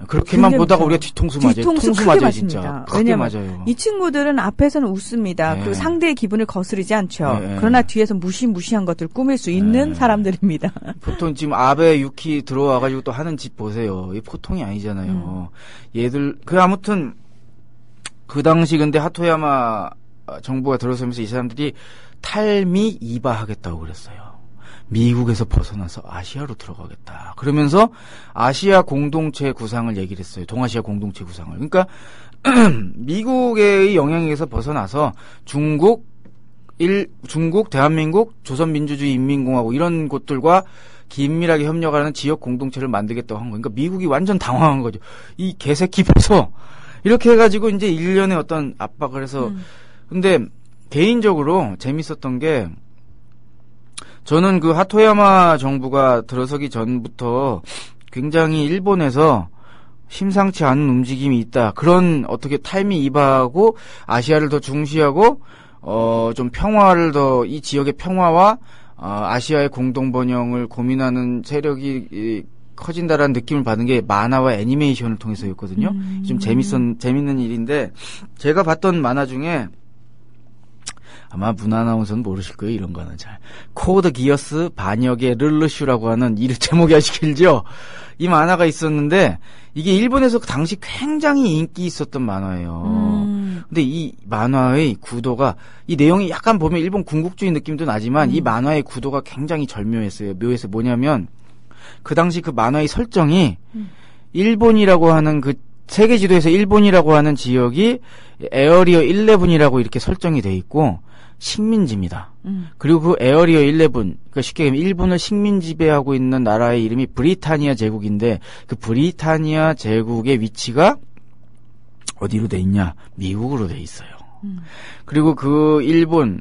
그렇게만 보다가 우리가 뒤통수 맞아요. 뒤통수 맞아요, 맞습니다. 진짜. 크게 왜냐면 맞아요. 이 친구들은 앞에서는 웃습니다. 네. 그리고 상대의 기분을 거스르지 않죠. 그러나 뒤에서 무시무시한 것들을 꾸밀 수 있는 사람들입니다. 보통 지금 아베 유키 들어와가지고 또 하는 짓 보세요. 이 보통이 아니잖아요. 얘들 아무튼 그 당시 근데 하토야마 정부가 들어서면서 이 사람들이 탈미 이바하겠다고 그랬어요. 미국에서 벗어나서 아시아로 들어가겠다. 그러면서 아시아 공동체 구상을 얘기를 했어요. 동아시아 공동체 구상을. 그러니까 미국의 영향에서 벗어나서 중국, 대한민국, 조선민주주의 인민공화국 이런 곳들과 긴밀하게 협력하는 지역 공동체를 만들겠다고 한 거예요. 그러니까 미국이 완전 당황한 거죠. 이 개새끼 벗어. 이렇게 해가지고 이제 일련의 어떤 압박을 해서 근데 개인적으로 재밌었던 게 저는 그 하토야마 정부가 들어서기 전부터 굉장히 일본에서 심상치 않은 움직임이 있다. 그런 어떻게 탈미 이바하고 아시아를 더 중시하고 좀 평화를 더 이 지역의 평화와 아시아의 공동 번영을 고민하는 세력이 커진다라는 느낌을 받은 게 만화와 애니메이션을 통해서였거든요. 좀 재밌는 일인데 제가 봤던 만화 중에 아마 문아나운서는 모르실 거예요. 이런 거는 잘. 코드 기어스 반역의 르르슈라고 하는 이 제목이 아주 길죠. 이 만화가 있었는데 이게 일본에서 당시 굉장히 인기 있었던 만화예요. 근데 이 만화의 구도가 이 내용이 약간 보면 일본 군국주의 느낌도 나지만 이 만화의 구도가 굉장히 절묘했어요. 묘해서 뭐냐면 그 당시 그 만화의 설정이 일본이라고 하는 그 세계 지도에서 일본이라고 하는 지역이 에어리어 11이라고 이렇게 설정이 돼 있고 식민지입니다. 그리고 그 에어리어 11, 그러니까 쉽게 얘기하면 일본을 식민 지배하고 있는 나라의 이름이 브리타니아 제국인데 그 브리타니아 제국의 위치가 어디로 돼 있냐? 미국으로 돼 있어요. 그리고 그 일본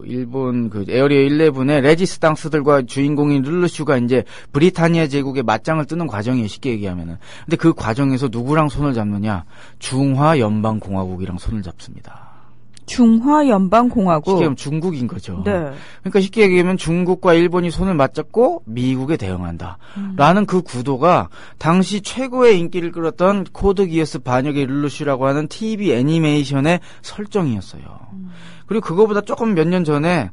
일본 에어리어 11의 레지스탕스들과 주인공인 르르슈가 이제 브리타니아 제국의 맞짱을 뜨는 과정이에요, 쉽게 얘기하면은. 근데 그 과정에서 누구랑 손을 잡느냐? 중화연방공화국이랑 손을 잡습니다. 중화연방공화국? 쉽게 얘기하면 중국인 거죠. 네. 그러니까 쉽게 얘기하면 중국과 일본이 손을 맞잡고 미국에 대응한다. 라는 그 구도가 당시 최고의 인기를 끌었던 코드 기어스 반역의 르르슈라고 하는 TV 애니메이션의 설정이었어요. 그리고 그거보다 조금 몇 년 전에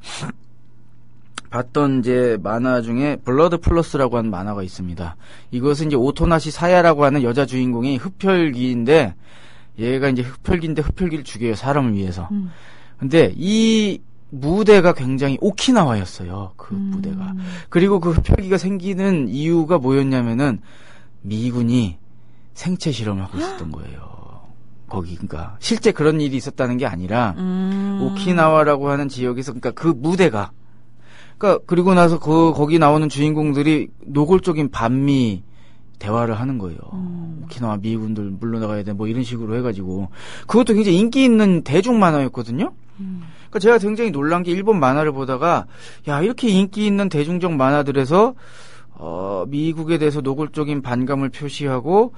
봤던 이제 만화 중에 블러드 플러스라고 하는 만화가 있습니다. 이것은 이제 오토나시 사야라고 하는 여자 주인공이 흡혈귀인데 얘가 이제 흡혈귀인데 흡혈귀를 죽여요, 사람을 위해서. 근데 이 무대가 굉장히 오키나와였어요, 그 무대가. 그리고 그 흡혈귀가 생기는 이유가 뭐였냐면은 미군이 생체 실험하고 있었던 거예요. 거기, 그러니까 실제 그런 일이 있었다는 게 아니라 오키나와라고 하는 지역에서, 그러니까 그 무대가, 그러니까 그리고 나서 거기 나오는 주인공들이 노골적인 반미 대화를 하는 거예요. 오키나와 미군들 물러나가야 돼, 뭐 이런 식으로 해가지고 그것도 굉장히 인기 있는 대중 만화였거든요. 그러니까 제가 굉장히 놀란 게 일본 만화를 보다가 야, 이렇게 인기 있는 대중적 만화들에서 미국에 대해서 노골적인 반감을 표시하고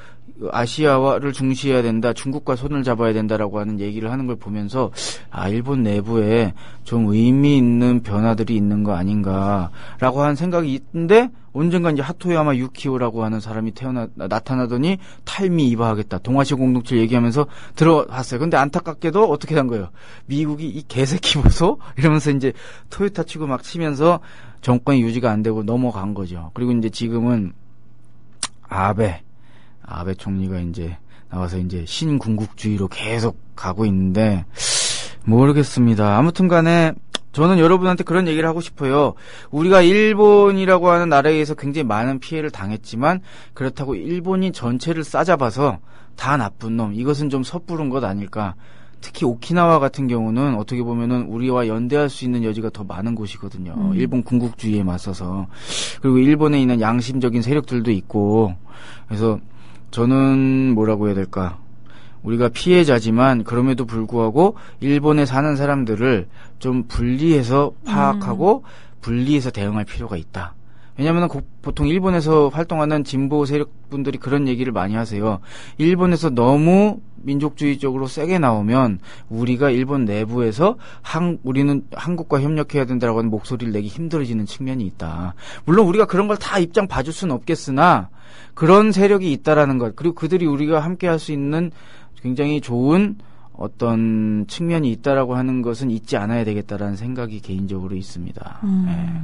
아시아를 중시해야 된다, 중국과 손을 잡아야 된다라고 하는 얘기를 하는 걸 보면서 아, 일본 내부에 좀 의미 있는 변화들이 있는 거 아닌가라고 하는 생각이 있는데 언젠가 이제 하토야마 유키오라고 하는 사람이 나타나더니 탈미 이바하겠다, 동아시아 공동체 얘기하면서 들어왔어요. 근데 안타깝게도 어떻게 된 거예요? 미국이 이 개새끼 보소? 이러면서 이제 토요타 치고 막 치면서 정권이 유지가 안 되고 넘어간 거죠. 그리고 이제 지금은 아베 총리가 이제 나와서 이제 신군국주의로 계속 가고 있는데 모르겠습니다. 아무튼 간에 저는 여러분한테 그런 얘기를 하고 싶어요. 우리가 일본이라고 하는 나라에서 굉장히 많은 피해를 당했지만 그렇다고 일본인 전체를 싸잡아서 다 나쁜 놈, 이것은 좀 섣부른 것 아닐까. 특히 오키나와 같은 경우는 어떻게 보면은 우리와 연대할 수 있는 여지가 더 많은 곳이거든요. 일본 군국주의에 맞서서. 그리고 일본에 있는 양심적인 세력들도 있고. 그래서 저는 뭐라고 해야 될까? 우리가 피해자지만 그럼에도 불구하고 일본에 사는 사람들을 좀 분리해서 파악하고 분리해서 대응할 필요가 있다. 왜냐하면 보통 일본에서 활동하는 진보 세력분들이 그런 얘기를 많이 하세요. 일본에서 너무 민족주의적으로 세게 나오면 우리가 일본 내부에서 우리는 한국과 협력해야 된다라고 하는 목소리를 내기 힘들어지는 측면이 있다. 물론 우리가 그런 걸 다 입장 봐줄 수는 없겠으나 그런 세력이 있다라는 것, 그리고 그들이 우리가 함께 할 수 있는 굉장히 좋은 어떤 측면이 있다라고 하는 것은 잊지 않아야 되겠다라는 생각이 개인적으로 있습니다. 네.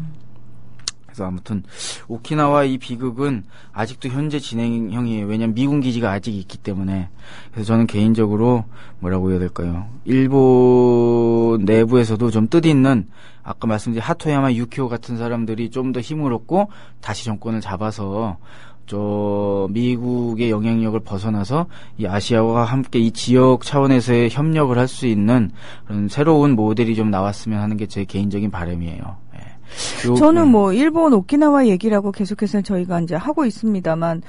그래서 아무튼 오키나와 이 비극은 아직도 현재 진행형이에요. 왜냐하면 미군 기지가 아직 있기 때문에. 그래서 저는 개인적으로 뭐라고 해야 될까요? 일본 내부에서도 좀 뜻있는 아까 말씀드린 하토야마 유키오 같은 사람들이 좀 더 힘을 얻고 다시 정권을 잡아서 미국의 영향력을 벗어나서 이 아시아와 함께 이 지역 차원에서의 협력을 할 수 있는 그런 새로운 모델이 좀 나왔으면 하는 게 제 개인적인 바람이에요. 저는 뭐 일본 오키나와 얘기라고 계속해서 저희가 이제 하고 있습니다만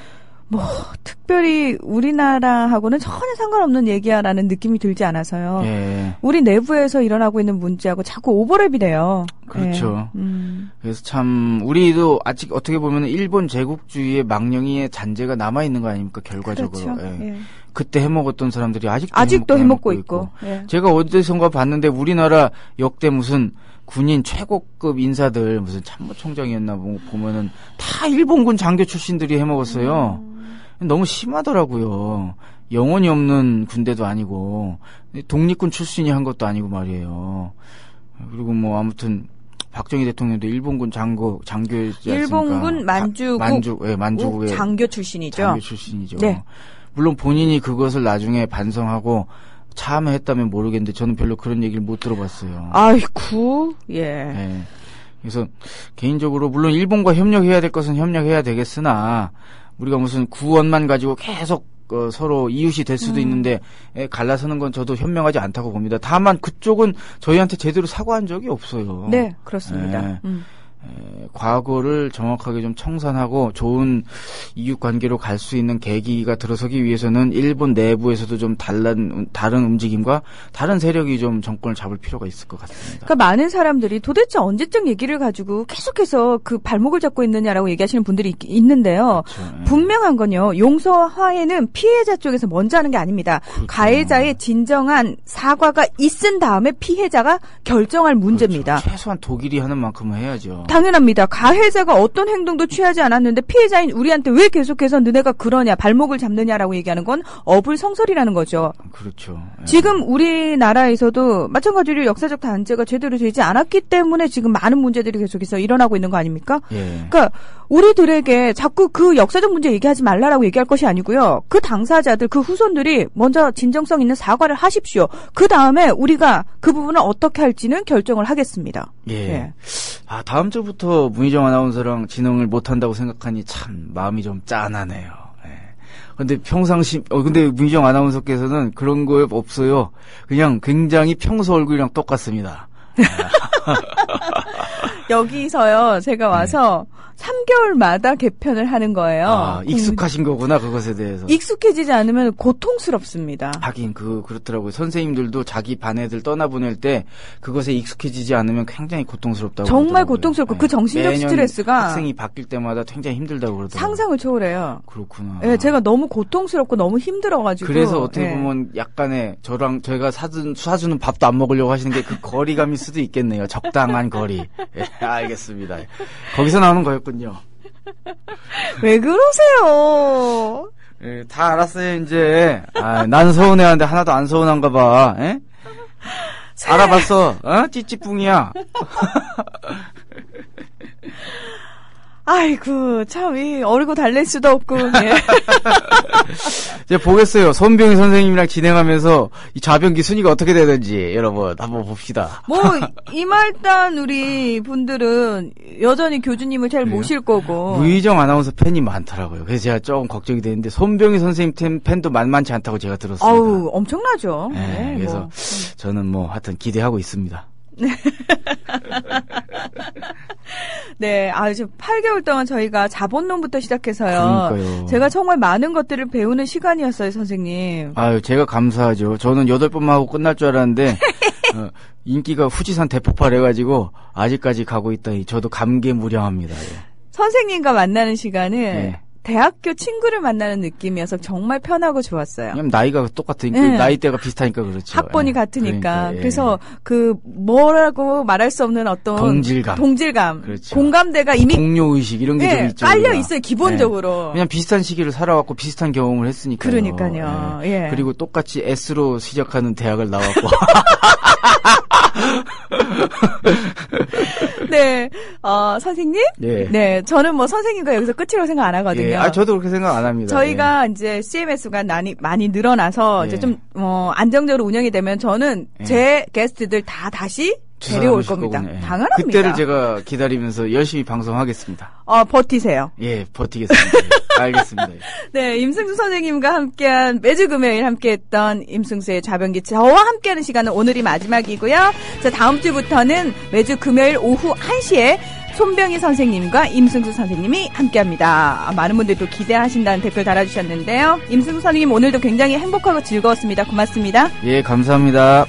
뭐 특별히 우리나라하고는 전혀 상관없는 얘기야라는 느낌이 들지 않아서요. 예. 우리 내부에서 일어나고 있는 문제하고 자꾸 오버랩이 돼요. 그렇죠. 그래서 참 우리도 아직 어떻게 보면 일본 제국주의의 망령이의 잔재가 남아 있는 거 아닙니까, 결과적으로. 그렇죠. 예. 예. 그때 해먹었던 사람들이 아직도 해먹고 있고. 예. 제가 어디선가 봤는데 우리나라 역대 무슨 군인 최고급 인사들 무슨 참모총장이었나 보면은 다 일본군 장교 출신들이 해먹었어요. 너무 심하더라고요. 영혼이 없는 군대도 아니고 독립군 출신이 한 것도 아니고 말이에요. 그리고 뭐 아무튼 박정희 대통령도 일본군 장교였지 않습니까? 일본군 만주국의 장교 출신이죠. 장교 출신이죠. 네. 물론 본인이 그것을 나중에 반성하고 참여했다면 모르겠는데 저는 별로 그런 얘기를 못 들어봤어요. 아이쿠, 예. 네. 그래서 개인적으로 물론 일본과 협력해야 될 것은 협력해야 되겠으나 우리가 무슨 구원만 가지고 계속 서로 이웃이 될 수도 있는데 갈라서는 건 저도 현명하지 않다고 봅니다. 다만 그쪽은 저희한테 제대로 사과한 적이 없어요. 네, 그렇습니다. 네. 과거를 정확하게 좀 청산하고 좋은 이웃 관계로 갈 수 있는 계기가 들어서기 위해서는 일본 내부에서도 좀 다른 움직임과 다른 세력이 좀 정권을 잡을 필요가 있을 것 같습니다. 그러니까 많은 사람들이 도대체 언제적 얘기를 가지고 계속해서 그 발목을 잡고 있느냐라고 얘기하시는 분들이 있는데요. 그렇죠. 분명한 건요. 용서화해는 피해자 쪽에서 먼저 하는 게 아닙니다. 그렇죠. 가해자의 진정한 사과가 있은 다음에 피해자가 결정할 문제입니다. 그렇죠. 최소한 독일이 하는 만큼은 해야죠. 당연합니다. 가해자가 어떤 행동도 취하지 않았는데 피해자인 우리한테 왜 계속해서 너네가 그러냐, 발목을 잡느냐라고 얘기하는 건 어불성설이라는 거죠. 그렇죠. 예. 지금 우리나라에서도 마찬가지로 역사적 단죄가 제대로 되지 않았기 때문에 지금 많은 문제들이 계속해서 일어나고 있는 거 아닙니까? 예. 그러니까 우리들에게 자꾸 그 역사적 문제 얘기하지 말라라고 얘기할 것이 아니고요. 그 당사자들, 그 후손들이 먼저 진정성 있는 사과를 하십시오. 그 다음에 우리가 그 부분을 어떻게 할지는 결정을 하겠습니다. 예. 예. 아, 다음 주부터 문희정 아나운서랑 진행을 못한다고 생각하니 참 마음이 좀 짠하네요. 예. 근데 근데 문희정 아나운서께서는 그런 거 없어요. 그냥 굉장히 평소 얼굴이랑 똑같습니다. 여기서요, 제가 와서 3개월마다 개편을 하는 거예요. 아, 익숙하신 거구나, 그것에 대해서. 익숙해지지 않으면 고통스럽습니다. 하긴, 그렇더라고요. 선생님들도 자기 반 애들 떠나보낼 때 그것에 익숙해지지 않으면 굉장히 고통스럽다고. 정말 그러더라고요. 고통스럽고, 네. 그 정신적 스트레스가. 학생이 바뀔 때마다 굉장히 힘들다고 그러더라고요. 상상을 초월해요. 그렇구나. 네, 제가 너무 고통스럽고 너무 힘들어가지고. 그래서 어떻게 보면 약간의 저희가 사주는 밥도 안 먹으려고 하시는 게 그 거리감일 수도 있겠네요. 적당한 거리. 예, 알겠습니다. 거기서 나오는 거였군요. 왜 그러세요? 예, 다 알았어요, 이제. 아, 난 서운해하는데 하나도 안 서운한가 봐. 예? 알아봤어. 찌찌뿡이야. 아이고, 참, 어리고 달랠 수도 없고, 예. 이제 보겠어요. 손병희 선생님이랑 진행하면서 이 좌변기 순위가 어떻게 되는지, 여러분, 한번 봅시다. 이말단 우리 분들은 여전히 교주님을 잘 그래요? 모실 거고. 문희정 아나운서 팬이 많더라고요. 그래서 제가 조금 걱정이 되는데, 손병희 선생님 팬도 만만치 않다고 제가 들었습니다. 아우, 엄청나죠. 네, 그래서 저는 하여튼 기대하고 있습니다. 네, 지금 8개월 동안 저희가 자본론부터 시작해서요. 그러니까요. 제가 정말 많은 것들을 배우는 시간이었어요, 선생님. 아유, 제가 감사하죠. 저는 8번만 하고 끝날 줄 알았는데, 인기가 후지산 대폭발해가지고, 아직까지 가고 있다니, 저도 감개무량합니다. 예. 선생님과 만나는 시간은, 네. 대학교 친구를 만나는 느낌이어서 정말 편하고 좋았어요. 왜냐면 나이가 똑같으니까, 네. 나이대가 비슷하니까 그렇죠. 학번이 예. 같으니까. 그러니까, 예. 그래서 뭐라고 말할 수 없는 어떤 동질감. 그렇죠. 공감대가 이미 동료의식 이런 게 좀 있죠. 깔려 우리가. 있어요, 기본적으로. 네. 그냥 비슷한 시기를 살아왔고 비슷한 경험을 했으니까요. 그러니까요. 예. 그리고 똑같이 S로 시작하는 대학을 나왔고. 네, 선생님? 예. 네, 저는 선생님과 여기서 끝이라고 생각 안 하거든요. 예. 저도 그렇게 생각 안 합니다. 저희가 이제 CMS가 많이 늘어나서 이제 좀, 안정적으로 운영이 되면 저는 제 게스트들 다시 데려올 겁니다. 예. 당연합니다. 그때를 제가 기다리면서 열심히 방송하겠습니다. 버티세요. 예, 버티겠습니다. 알겠습니다. 네, 임승수 선생님과 함께한 매주 금요일 함께했던 임승수의 좌변기 저와 함께하는 시간은 오늘이 마지막이고요. 자, 다음 주부터는 매주 금요일 오후 1시에 손병희 선생님과 임승수 선생님이 함께합니다. 많은 분들이 또 기대하신다는 댓글 달아주셨는데요. 임승수 선생님 오늘도 굉장히 행복하고 즐거웠습니다. 고맙습니다. 예, 감사합니다.